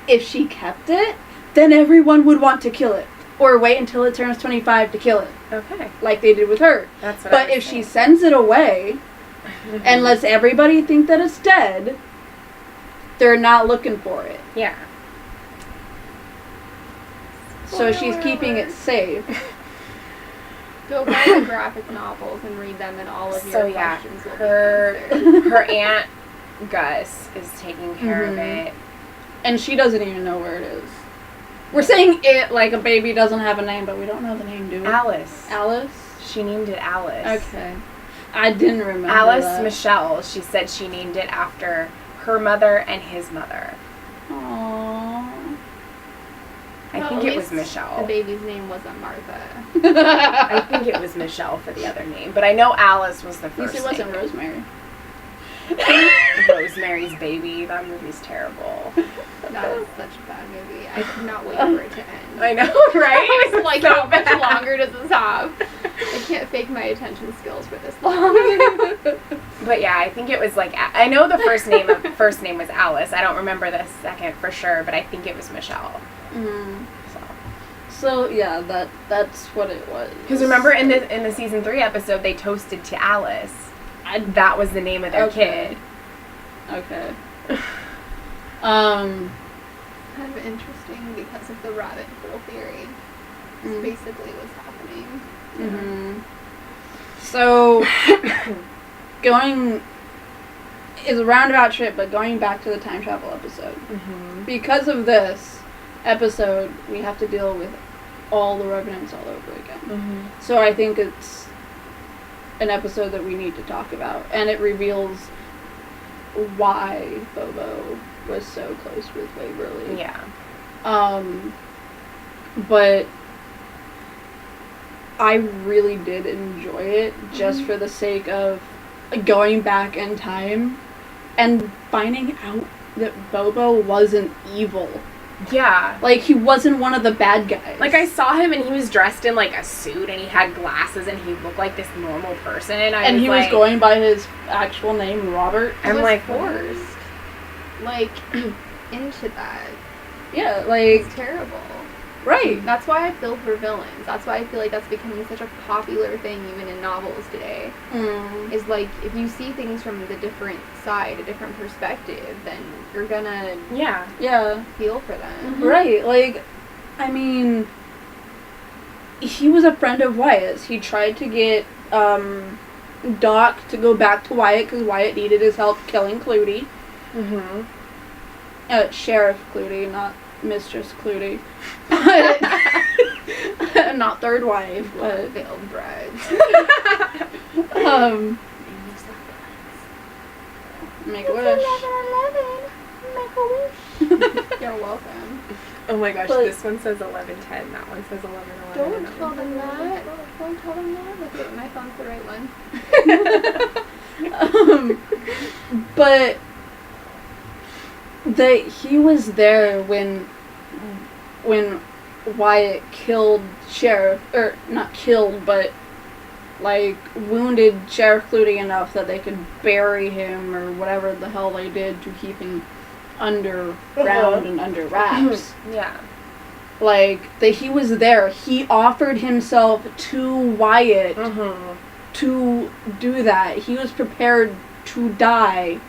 If she kept it, then everyone would want to kill it. Or wait until it turns 25 to kill it. Okay. Like they did with her. That's what But if she sends it away and lets everybody think that it's dead, they're not looking for it. Yeah. So she's keeping it safe. Go buy the graphic novels and read them, and all of your questions will be answered. Her aunt Gus is taking care of it. And she doesn't even know where it is. We're saying it like a baby doesn't have a name, but we don't know the name, do we? Alice. Alice? She named it Alice. Okay. I didn't remember Alice that. Michelle. She said she named it after her mother and his mother. Aww. I think it was Michelle. The baby's name wasn't Martha. I think it was Michelle for the other name, but I know Alice was the first At least it wasn't name. Rosemary. Rosemary's Baby. That movie's terrible. That is such a bad movie. I could not wait for it to end. I know, right? I was like, so how much bad. longer does this have? I can't fake my attention skills for this long. But yeah, I think it was like, I know the first name was Alice. I don't remember the second for sure, but I think it was Michelle. Mm. So yeah, that's what it was. Because remember in the season 3 episode, they toasted to Alice. That was the name of their kid. Okay. Kind of interesting because of the rabbit hole theory. That's basically what's happening. Mm-hmm. So, is a roundabout trip, but going back to the time travel episode. Mm-hmm. Because of this episode, we have to deal with all the Revenants all over again. Mm-hmm. So I think it's an episode that we need to talk about, and it reveals why Bobo was so close with Waverly. Yeah. But I really did enjoy it just for the sake of going back in time and finding out that Bobo wasn't evil. Yeah. Like, he wasn't one of the bad guys. Like, I saw him and he was dressed in, like, a suit and he had glasses and he looked like this normal person. And he was going by his actual name, Robert. I'm like, forced. Like, into that. Yeah, like... It's terrible. Right. That's why I feel for villains. That's why I feel like that's becoming such a popular thing even in novels today. Is like, if you see things from the different side, a different perspective, then you're gonna feel for them. Mm-hmm. Right. Like, I mean, he was a friend of Wyatt's. He tried to get Doc to go back to Wyatt because Wyatt needed his help killing Clutie. Mm-hmm. Sheriff Clutie, not Mistress Clutie. Not third wife, but failed brides. Make a wish. 11, make a wish. You're welcome. Oh my gosh, this one says 11:10. That one says 11:11. Don't tell them that. Don't tell them that. Look at my phone's the right one. But he was there when Wyatt killed Sheriff, or not killed, but like wounded Sheriff Clutie enough that they could bury him or whatever the hell they did to keep him underground and under wraps. Yeah. Like, he was there. He offered himself to Wyatt to do that. He was prepared to die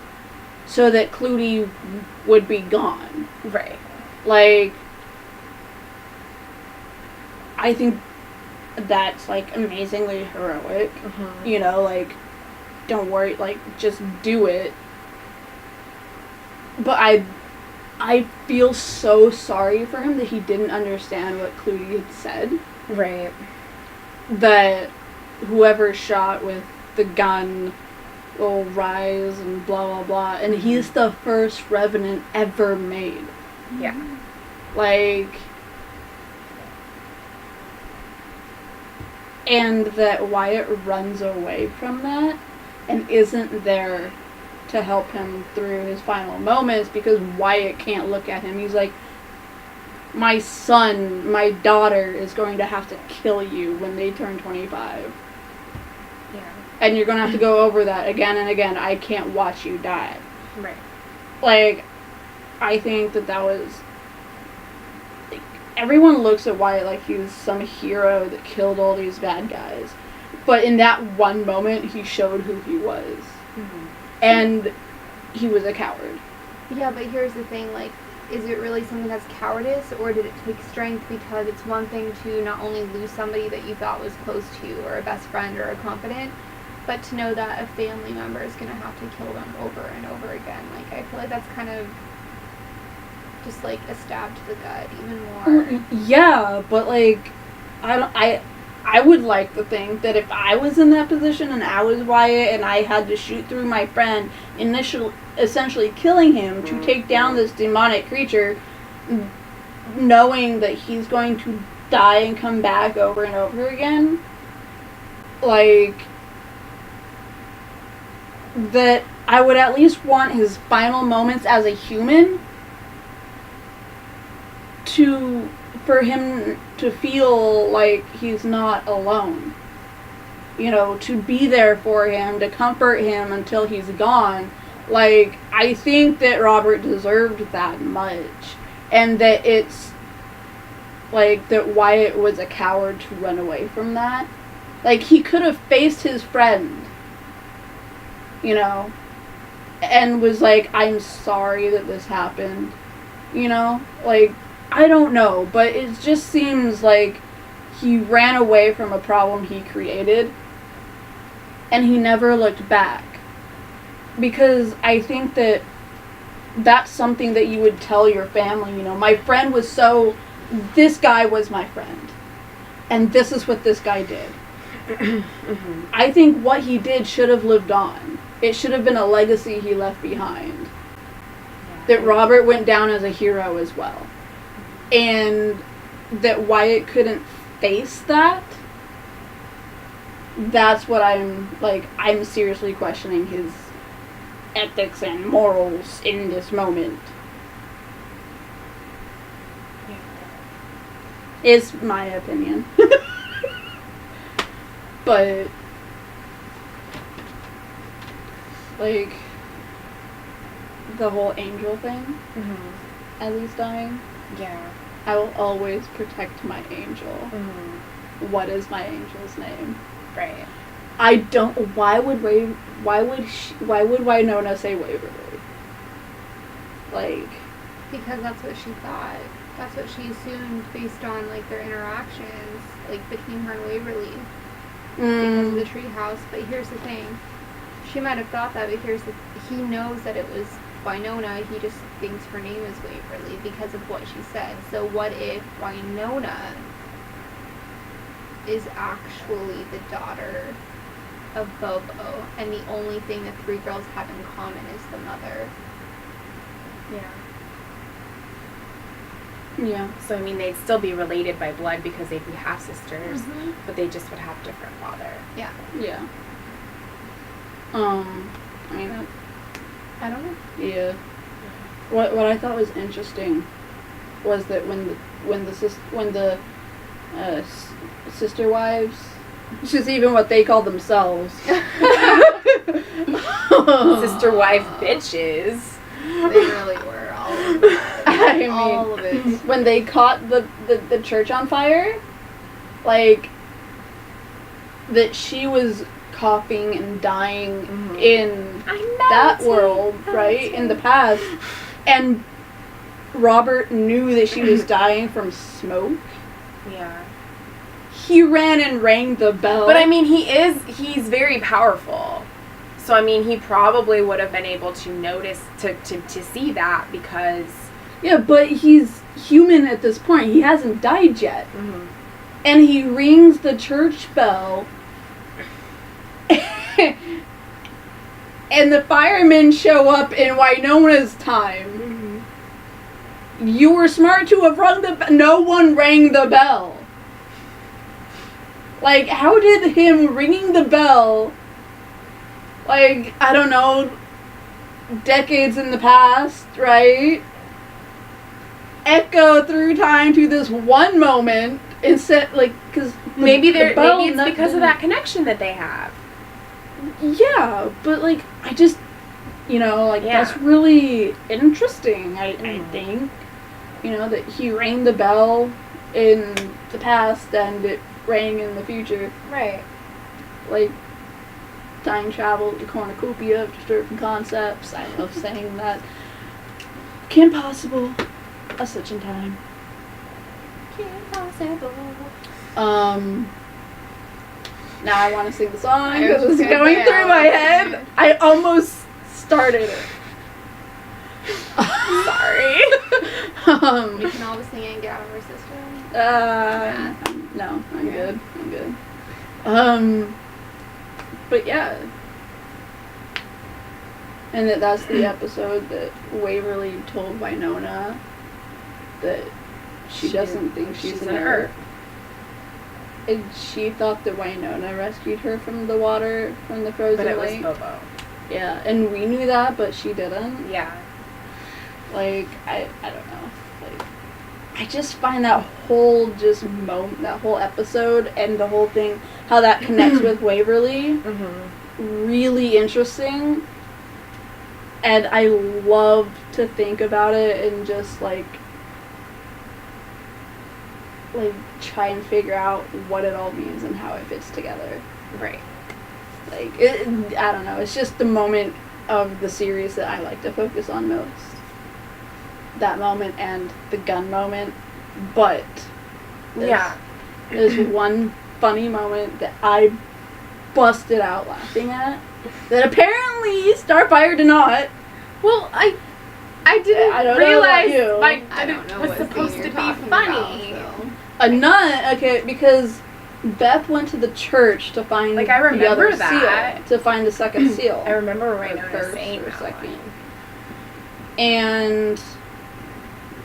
so that Clutie would be gone. Right. Like, I think that's, like, amazingly heroic. You know, like, don't worry, like, just do it. But I feel so sorry for him that he didn't understand what Clooney had said. Right. That whoever shot with the gun will rise and blah blah blah. And he's the first Revenant ever made. Yeah. Like, and that Wyatt runs away from that and isn't there to help him through his final moments because Wyatt can't look at him. He's like, my son, my daughter is going to have to kill you when they turn 25. Yeah. And you're going to have to go over that again and again. I can't watch you die. Right. Like, I think that was... Like, everyone looks at Wyatt like he's some hero that killed all these bad guys. But in that one moment, he showed who he was. Mm-hmm. And he was a coward. Yeah, but here's the thing, like, is it really something that's cowardice, or did it take strength? Because it's one thing to not only lose somebody that you thought was close to you, or a best friend, or a confidant, but to know that a family member is going to have to kill them over and over again. Like, I feel like that's kind of just, like, a stab to the gut even more. Yeah, but, like, I would like to think that if I was in that position and I was Wyatt and I had to shoot through my friend, essentially killing him to take down this demonic creature, knowing that he's going to die and come back over and over again, like, that I would at least want his final moments as a human for him to feel like he's not alone. You know, to be there for him, to comfort him until he's gone. Like, I think that Robert deserved that much. And that it's, like, that Wyatt was a coward to run away from that. Like, he could have faced his friend, you know, and was like, I'm sorry that this happened. You know? Like, I don't know, but it just seems like he ran away from a problem he created, and he never looked back. Because I think that that's something that you would tell your family, you know, my friend was this guy was my friend, and this is what this guy did. Mm-hmm. I think what he did should have lived on. It should have been a legacy he left behind. Yeah. That Robert went down as a hero as well. And that Wyatt couldn't face that. That's what I'm seriously questioning his ethics and morals in this moment. Yeah. Is my opinion. But, like, the whole angel thing, Ellie's dying. Yeah. I will always protect my angel. Mm-hmm. What is my angel's name? Right. I don't. Why would Wynonna say Waverly? Like, because that's what she thought. That's what she assumed based on, like, their interactions, like, between her and Waverly. Because of the treehouse. But here's the thing. She might have thought that, but he knows that it was Wynonna. He just thinks her name is Waverly because of what she said. So what if Wynonna is actually the daughter of Bobo, and the only thing the three girls have in common is the mother? Yeah. So, I mean, they'd still be related by blood because they'd be half-sisters, Mm-hmm. but they just would have different father. Yeah. Yeah. I mean, I don't know. yeah. What I thought was interesting was that when the sister wives, which is even what they call themselves, Sister wife bitches. They really were all of it. I mean, all of it. when they caught the church on fire, like, that she was coughing and dying in that world, right? In the past. And Robert knew that she was dying from smoke. Yeah. He ran and rang the bell. But I mean, he's very powerful. So, I mean, he probably would have been able to notice, to see that because... Yeah, but he's human at this point. He hasn't died yet. Mm-hmm. And he rings the church bell. And the firemen show up in Wynonna's time. Mm-hmm. You were smart to have rung the bell. No one rang the bell. Like, how did him ringing the bell, like, I don't know, decades in the past, right, echo through time to this one moment instead, like, because maybe it's because of that connection that they have. Yeah, but, like, I just, that's really interesting, I think. That he rang the bell in the past and it rang in the future. Right. Like, time travel, the cornucopia of disturbing concepts. I love saying that. Can possible. A such in time. Can possible. Now I want to sing the song because it's going through my head. I almost started it. Sorry. We can all just sing it and get out of our system. No, I'm good. But yeah. And that's the episode that Waverly told Wynonna that she doesn't think she's an Earp. And she thought that Wynonna rescued her from the water, from the frozen lake. But it was Bobo. Yeah, and we knew that, but she didn't. Yeah. Like, I don't know. Like, I just find that whole moment, that whole episode and the whole thing, how that connects with Waverly, really interesting. And I love to think about it and just, like try and figure out what it all means and how it fits together. Right. Like, I don't know. It's just the moment of the series that I like to focus on most. That moment and the gun moment. But there's one funny moment that I busted out laughing at that apparently Starfire did not. Well, I didn't realize it was supposed to be funny. A nut, okay, because Beth went to the church to find I remember the other that. seal, to find the second seal. I remember Wynonna saying that second. And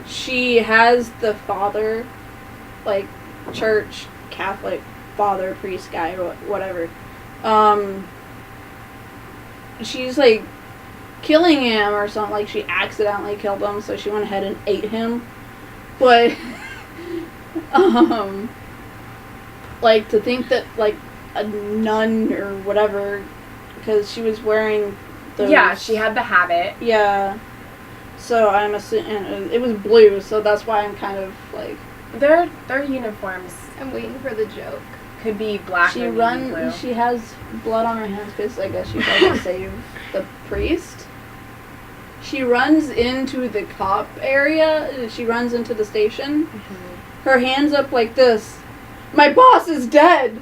she has the father, like, church, Catholic, father, priest guy, whatever. She's, like, killing him or something. Like, she accidentally killed him, so she went ahead and ate him. But... like, to think that, like, a nun or whatever, because she was wearing those... Yeah, she had the habit. Yeah. So I'm assuming... It was blue, so that's why I'm kind of, like... Their uniforms... I'm waiting for the joke. Could be black or blue. She has blood on her hands because I guess she tried to save the priest. She runs into the cop area. She runs into the station. Mm-hmm. Her hands up like this. My boss is dead!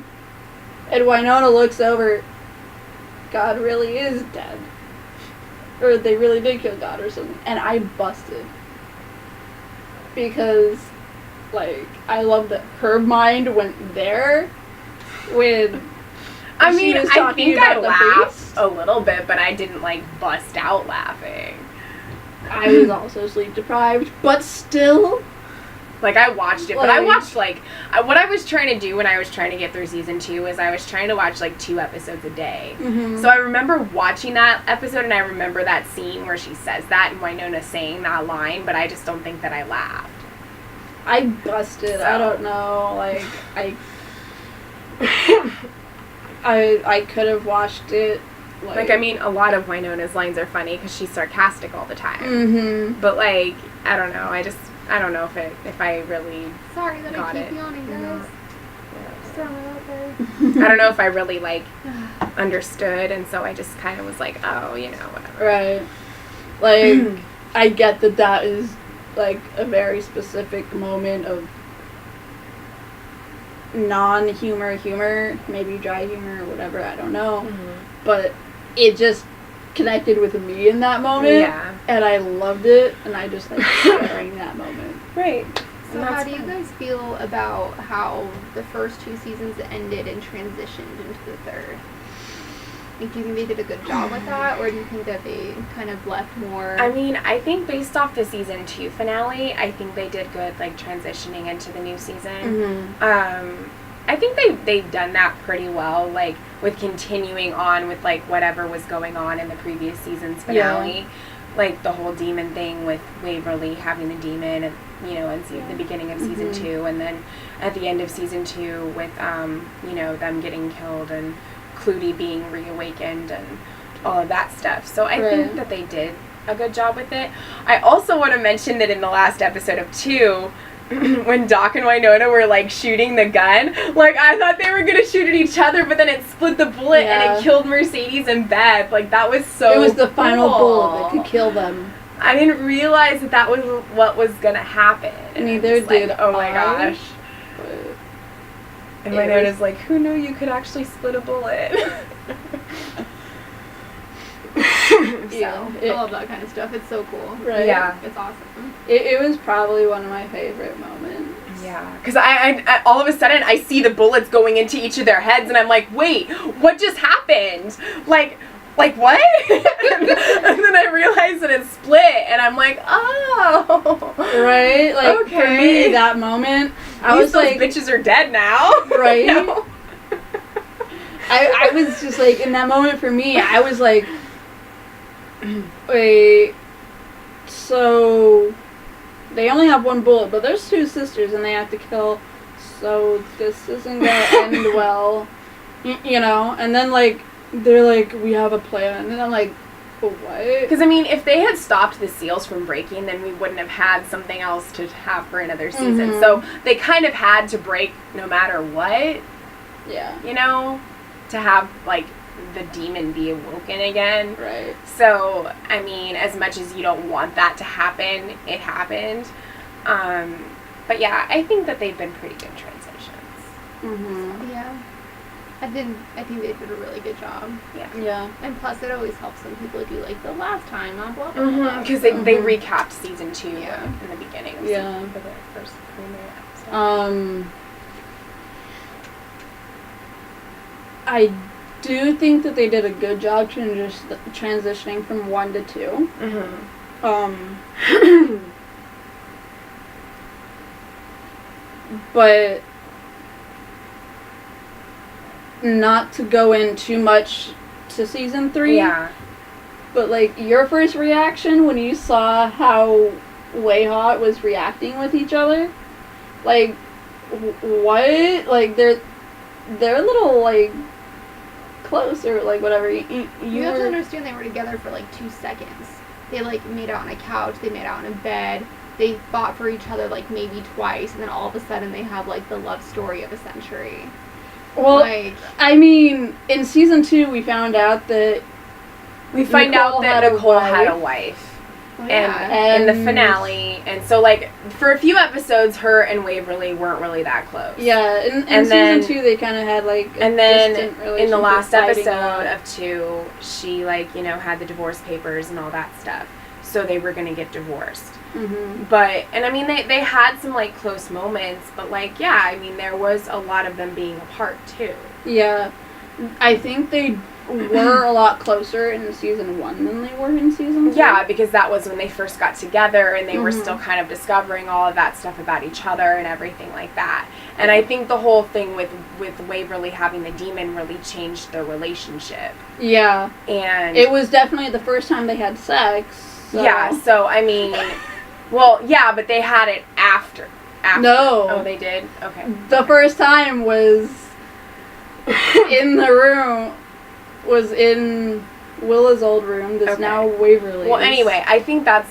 And Wynonna looks over. God really is dead. Or they really did kill God or something. And I busted. Because, like, I love that her mind went there when I she mean, was I talking think about I the laughed priest. a little bit, but I didn't, like, bust out laughing. I was also sleep deprived, but still... Like, I watched it, but I watched, like... what I was trying to do when I was trying to get through season 2 is I was trying to watch, like, 2 episodes a day. Mm-hmm. So I remember watching that episode, and I remember that scene where she says that, and Wynonna saying that line, but I just don't think that I laughed. I busted. So. I don't know. Like, I could have watched it. Like, I mean, a lot of Wynonna's lines are funny because she's sarcastic all the time. Mm-hmm. But, like, I don't know. I don't know if I really Sorry that got I keep it. yawning, guys. Just throwing it out there. I don't know if I really, like, understood, and so I just kind of was like, oh, you know, whatever. Right. Like, I get that is, like, a very specific moment of non-humor, maybe dry humor or whatever, I don't know. Mm-hmm. But it just connected with me in that moment. Yeah. And I loved it, and I just, like, sharing that moment. Right. So how do you guys feel about how the first 2 seasons ended and transitioned into the third? Like, do you think they did a good job with that, or do you think that they kind of left more? I mean, I think based off the season 2 finale, I think they did good, like, transitioning into the new season. Mm-hmm. I think they've done that pretty well, like, with continuing on with, like, whatever was going on in the previous season's finale. Yeah. Like, the whole demon thing with Waverly having the demon, and, you know, in the beginning of season 2, and then at the end of season 2 with, you know, them getting killed and Clutie being reawakened and all of that stuff. So I think that they did a good job with it. I also want to mention that in the last episode of 2, when Doc and Wynonna were, like, shooting the gun, like, I thought they were going to shoot at each other, but then it split the bullet and it killed Mercedes and Bev. Like, that was so It was the final cool. bullet that could kill them. I didn't realize that was what was going to happen. And Neither did like, oh my gosh. But And Wynonna's like, who knew you could actually split a bullet? Yeah, I love that kind of stuff. It's so cool. Right? Yeah. It's awesome. It was probably one of my favorite moments. Yeah, because I all of a sudden I see the bullets going into each of their heads, and I'm like, wait, what just happened? Like what? And then I realized that it split, and I'm like, oh. Right? Like, okay. For me, that moment, I was those like... bitches are dead now. Right? You know? I was just like, in that moment for me, I was like, wait, so they only have one bullet, but there's 2 sisters and they have to kill, so this isn't gonna end well, you know? And then, like, they're like, we have a plan, and I'm like, what? Because, I mean, if they had stopped the seals from breaking, then we wouldn't have had something else to have for another season. Mm-hmm. So they kind of had to break no matter what. Yeah. You know? To have, like, the demon be awoken again. Right. So, I mean, as much as you don't want that to happen, it happened. But yeah, I think that they've been pretty good transitions. Mm-hmm. Yeah. I think they did a really good job. Yeah. And plus, it always helps when people do, like, the last time on blah, blah, blah. Because they recapped season 2 in the beginning. Yeah. For the first premiere episode. I do think that they did a good job transitioning from 1 to 2. Mm-hmm. But not to go in too much to season 3. Yeah. But, like, your first reaction when you saw how Wayhawk was reacting with each other, like, what? Like, they're a little, like, close or, like, whatever. You have to understand they were together for, like, 2 seconds. They, like, made out on a couch. They made out in a bed. They fought for each other, like, maybe twice. And then all of a sudden they have, like, the love story of a century. Well, like, I mean, in season 2 we found out that We find Nicole out that had a Nicole had a wife. wife. well, And in the And- finale, and so, like, for a few episodes, her and Waverly weren't really that close. yeah, in And then- season 2 they kind of had, like, a And then distant in the relationship, last fighting a episode lot. of 2, she, like, you know, had the divorce papers and all that stuff. So they were going to get divorced. Mm-hmm. But, and I mean, they had some, like, close moments, but, like, yeah, I mean, there was a lot of them being apart, too. Yeah, I think they were a lot closer in season 1 than they were in season 2. Yeah, because that was when they first got together and they were Mhm. still kind of discovering all of that stuff about each other and everything like that. And I think the whole thing with Waverly having the demon really changed their relationship. Yeah, And it was definitely the first time they had sex. So. yeah, so I mean, well, yeah, but they had it after. No. Oh, they did? Okay. The first time was in the room, was in Willa's old room, that's Okay. now Waverly's. Well, anyway, I think that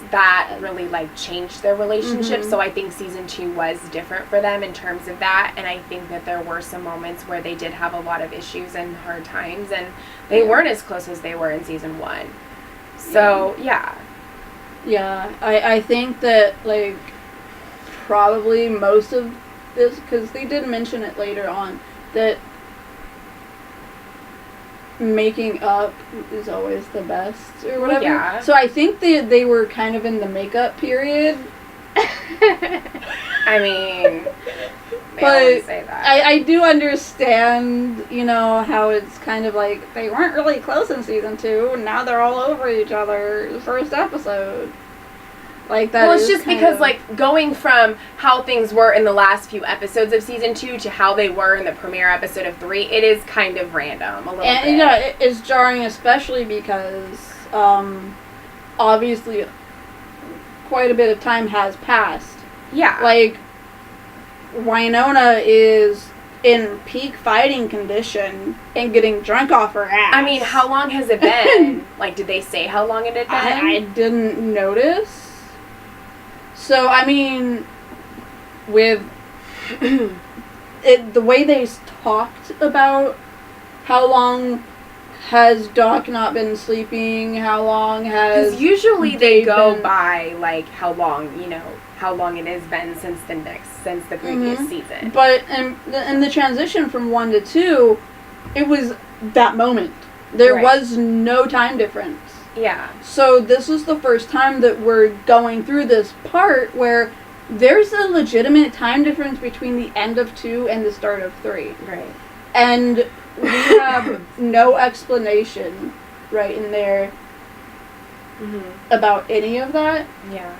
really, like, changed their relationship, Mhm. so I think season 2 was different for them in terms of that, and I think that there were some moments where they did have a lot of issues and hard times, and they weren't as close as they were in season 1. So, yeah. Yeah, I think that, like, probably most of this, because they did mention it later on, that making up is always the best or whatever. Yeah. So I think they were kind of in the makeup period. I mean, they But always say that. I do understand, you know, how it's kind of like they weren't really close in season 2, and now they're all over each other the first episode. Like that. Well, it's just because, like, going from how things were in the last few episodes of season 2 to how they were in the premiere episode of 3, it is kind of random a little bit. And yeah, it's jarring, especially because obviously quite a bit of time has passed. Yeah. Like, Wynonna is in peak fighting condition and getting drunk off her ass. I mean, how long has it been? Like, did they say how long it had been? I didn't notice. So, I mean, with the way they talked about how long has Doc not been sleeping, how long has... Because usually they go been... by, like, how long, you know, how long it has been since the previous season. But in the transition from 1 to 2, it was that moment. There was no time difference. Yeah. So this is the first time that we're going through this part where there's a legitimate time difference between the end of 2 and the start of 3. Right. And we have no explanation right in there about any of that. Yeah.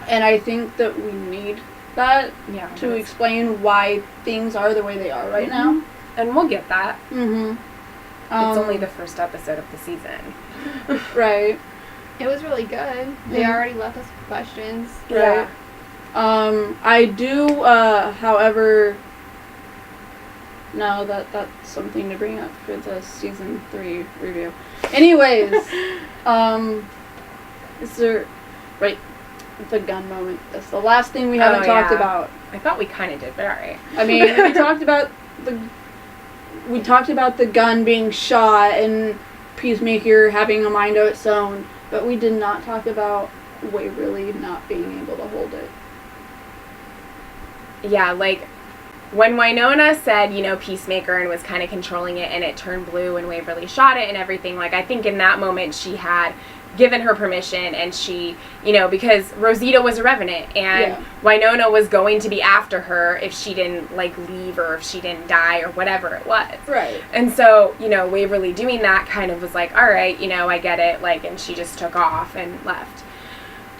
And I think that we need that to explain why things are the way they are right now. And we'll get that. It's only the first episode of the season. Right. It was really good. They already left us with questions. Right. I do, however... No, that's something to bring up for the season 3 review. Anyways, is there... Right. The gun moment. That's the last thing we haven't talked about. I thought we kind of did, but alright. I mean, we talked about the gun being shot and Peacemaker having a mind of its own, but we did not talk about Waverly not being able to hold it. Yeah, like, when Wynonna said, you know, Peacemaker and was kind of controlling it and it turned blue and Waverly shot it and everything, like, I think in that moment she had given her permission and she, you know, because Rosita was a Revenant and Wynonna was going to be after her if she didn't, like, leave or if she didn't die or whatever it was. Right. And so, you know, Waverly doing that kind of was like, all right, you know, I get it, like, and she just took off and left.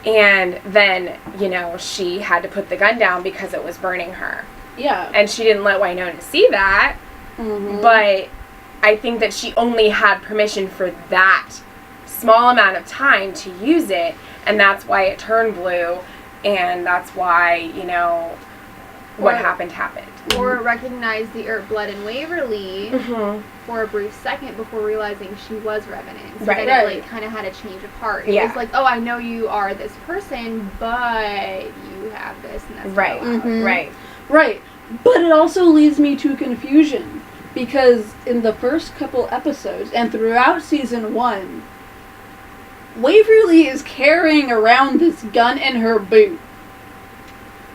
And then, you know, she had to put the gun down because it was burning her. Yeah. And she didn't let Wynonna see that, but I think that she only had permission for that small amount of time to use it, and that's why it turned blue, and that's why, you know, what happened. Or recognize the Earp blood in Waverly for a brief second before realizing she was Revenant. So then it, like, kind of had a change of heart. It was like, oh, I know you are this person, but you have this, and that's right. Right. But it also leads me to confusion, because in the first couple episodes, and throughout season 1, Waverly is carrying around this gun in her boot.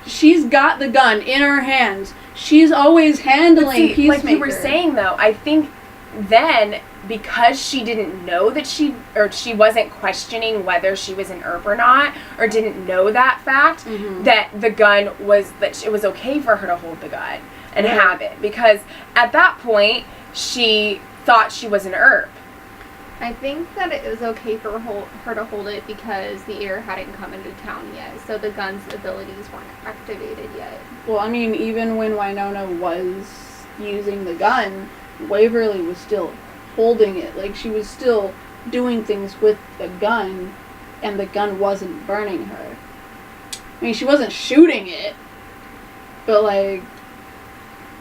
She's got the gun in her hands. She's always handling Peacemaker. Like you were saying, though, I think then, because she didn't know that she wasn't questioning whether she was an Earp or not, or didn't know that fact, that the gun that it was okay for her to hold the gun and have it. Because at that point, she thought she was an Earp. I think that it was okay for her to hold it because the heir hadn't come into town yet, so the gun's abilities weren't activated yet. Well, I mean, even when Wynonna was using the gun, Waverly was still holding it. Like, she was still doing things with the gun, and the gun wasn't burning her. I mean, she wasn't shooting it, but, like,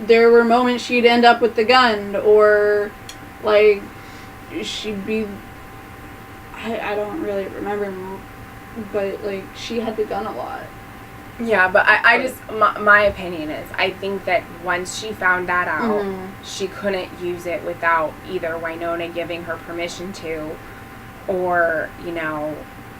there were moments she'd end up with the gun, or, like, she'd be... I don't really remember, but, like, she had the gun a lot. Yeah, but I just... My opinion is, I think that once she found that out, she couldn't use it without either Wynonna giving her permission to, or, you know,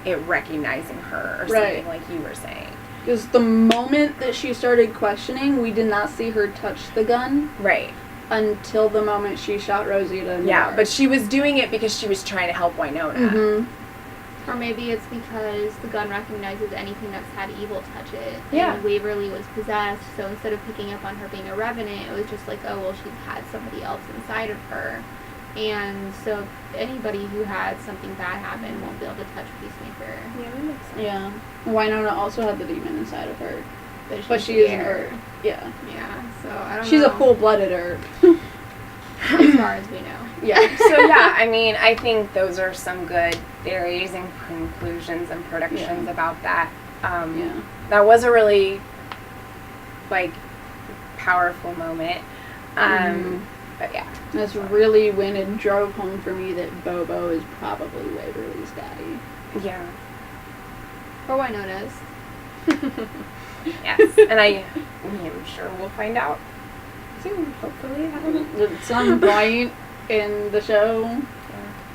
it recognizing her, or something like you were saying. Because the moment that she started questioning, we did not see her touch the gun. Right. until the moment she shot Rosita in the bar. but she was doing it because she was trying to help Wynonna. Mm-hmm. Or maybe it's because the gun recognizes anything that's had evil touch it. Yeah. And Waverly was possessed, so instead of picking up on her being a revenant, it was just like, oh, well, she's had somebody else inside of her. And so anybody who had something bad happen won't be able to touch Peacemaker. Yeah, that makes sense. Yeah. Wynonna also had the demon inside of her. But she is an Earp. Yeah. Yeah, so I don't know. She's a full-blooded Earp. As far as we know. Yeah. So yeah, I mean, I think those are some good theories and conclusions and predictions about that. That was a really, like, powerful moment. But yeah. That's really when it drove home for me that Bobo is probably Waverly's daddy. Yeah. Or Wynonna's. Yes, and I am sure we'll find out soon, hopefully. I don't know. At some point in the show,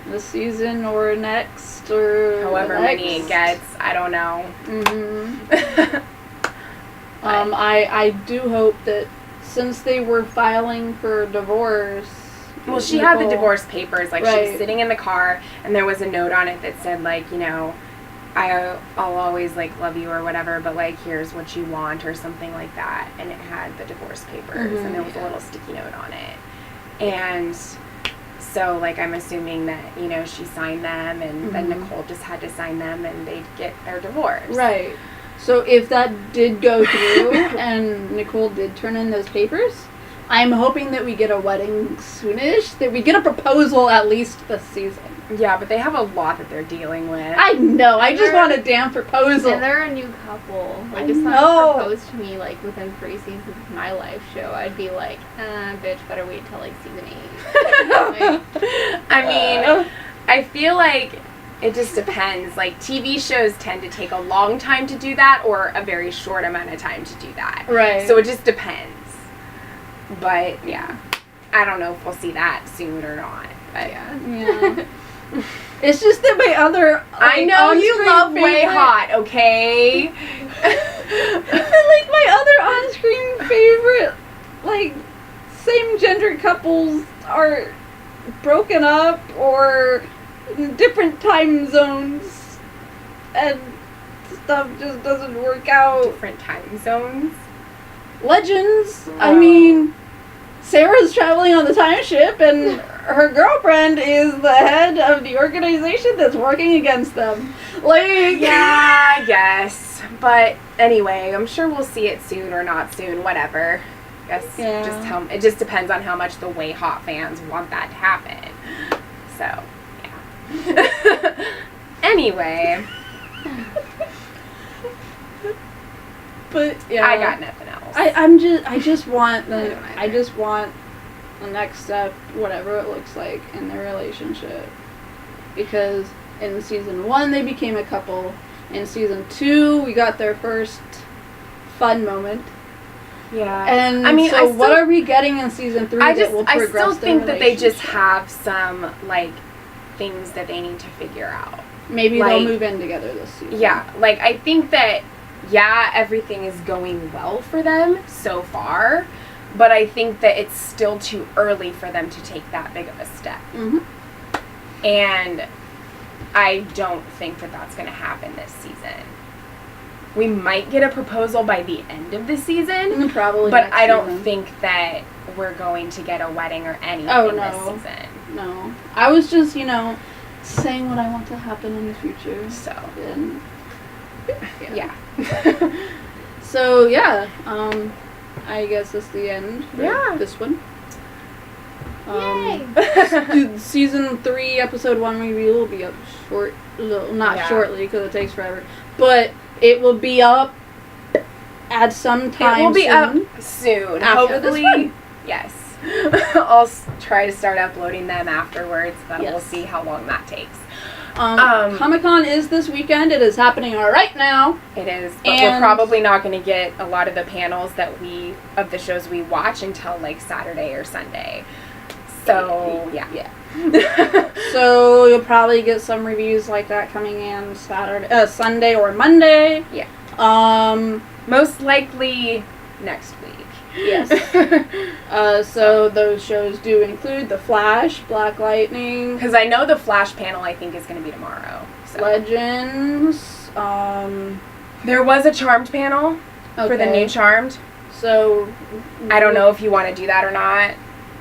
this season or next, or However next. many it gets, I don't know. Mm-hmm. I do hope that since they were filing for divorce. Well, she had the divorce papers, like she was Right. sitting in the car, and there was a note on it that said, like, you know, I'll always, like, love you or whatever, but, like, here's what you want or something like that. And it had the divorce papers, and there was a little sticky note on it. And so, like, I'm assuming that, you know, she signed them, and then Nicole just had to sign them, and they'd get their divorce. Right. So if that did go through, and Nicole did turn in those papers, I'm hoping that we get a wedding soonish, that we get a proposal at least this season. Yeah, but they have a lot that they're dealing with. I know, I just want a damn proposal. And they're a new couple. Like, I if someone know. proposed to me, like, within 3 seasons of my live show, I'd be like, bitch, better wait till, like, season 8. Like, I mean, I feel like it just depends. Like, TV shows tend to take a long time to do that or a very short amount of time to do that. Right. So it just depends. But, yeah. I don't know if we'll see that soon or not. But yeah. It's just that my other... I know you love Way Hot, okay? Like, my other on-screen favorite, like, same-gender couples are broken up or in different time zones and stuff just doesn't work out. Different time zones. Legends. I Oh. mean, Sarah's traveling on the time ship and her girlfriend is the head of the organization that's working against them. Like, Yeah, I guess. But anyway, I'm sure we'll see it soon or not soon, whatever. Guess Yeah. it just depends on how much the Way Hot fans want that to happen. So, yeah. Anyway, but yeah, I got nothing else. I just want I the don't either. I just want the next step, whatever it looks like in their relationship, because in season 1 they became a couple. In season 2 we got their first fun moment. Yeah. And I mean, so what are we getting in season 3 that will progress I still their think that they just relationship? have some, like, things that they need to figure out. Maybe like- they'll move in together this season. Yeah, like, I think that, yeah, everything is going well for them so far, but I think that it's still too early for them to take that big of a step. Mhm. And I don't think that that's going to happen this season. We might get a proposal by the end of the season, Probably. but next I don't season. think that we're going to get a wedding or anything Oh, this no. season. No. I was just, saying what I want to happen in the future. So, And yeah. so yeah, I guess that's the end for Yeah. this one. Yay! Season 3, episode 1 review will be up not Yeah. shortly because it takes forever, but it will be up at some time. It will be soon. up soon. After this Hopefully, one. yes. I'll try to start uploading them afterwards, but we'll Yes. see how long that takes. Comic-Con is this weekend. It is happening right now. It is, but we're And- probably not going to get a lot of the panels of the shows we watch until like Saturday or Sunday. So yeah. So you'll probably get some reviews like that coming in Sunday or Monday. Yeah. Um, Most likely next week. Yes. So those shows do include The Flash, Black Lightning, Because I know the Flash panel, I think, is going to be tomorrow. So. Legends. There was a Charmed panel for the new Charmed. So I don't know if you want to do that or not.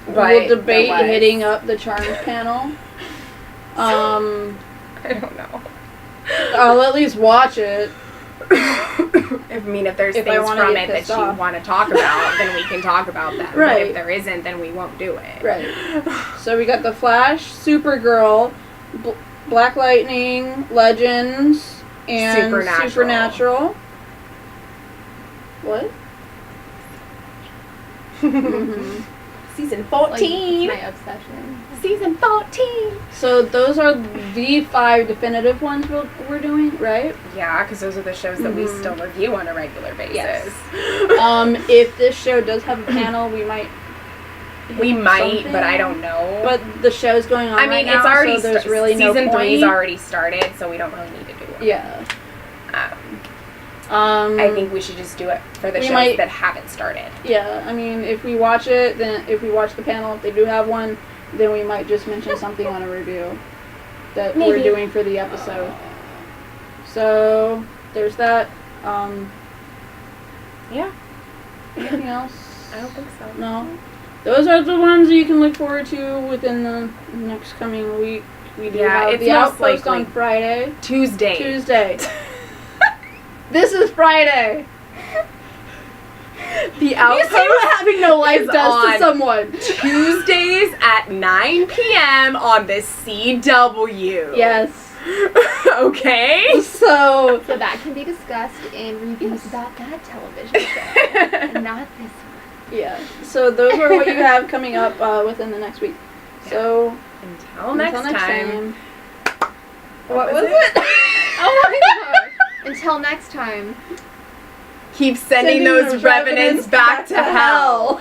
But we'll debate hitting up the Charmed panel. I don't know. I'll at least watch it. If there's things from it that you want to talk about, then we can talk about them. Right. But if there isn't, then we won't do it. Right. So we got The Flash, Supergirl, Black Lightning, Legends, and Supernatural. What? Mm-hmm. Season 14. Like, my obsession. Season 14. So those are the 5 definitive ones we're doing, right? Yeah, because those are the shows that we still review on a regular basis. Yes. If this show does have a panel, we might. But I don't know. But the show's going on. Right now, it's already so there's really no season point. 3's already started, so we don't really need to do it. Yeah. I think we should just do it for the shows that haven't started. Yeah, I mean, if we watch it, then if we watch the panel, if they do have one, then we might just mention something on a review that we're doing for the episode. So there's that. Yeah. Anything else? I don't think so. No. Those are the ones you can look forward to within the next coming week. We do have the Outpost on Friday. Tuesday. This is Friday. The Outpost. You see what having no life does to someone. Tuesdays at 9 p.m. on the CW. Yes. Okay. So that can be discussed in reviews about that television show, and not this one. Yeah. So those are what you have coming up within the next week. So until next time. What was it? Oh my gosh. Until next time. Keep sending those revenants back to hell.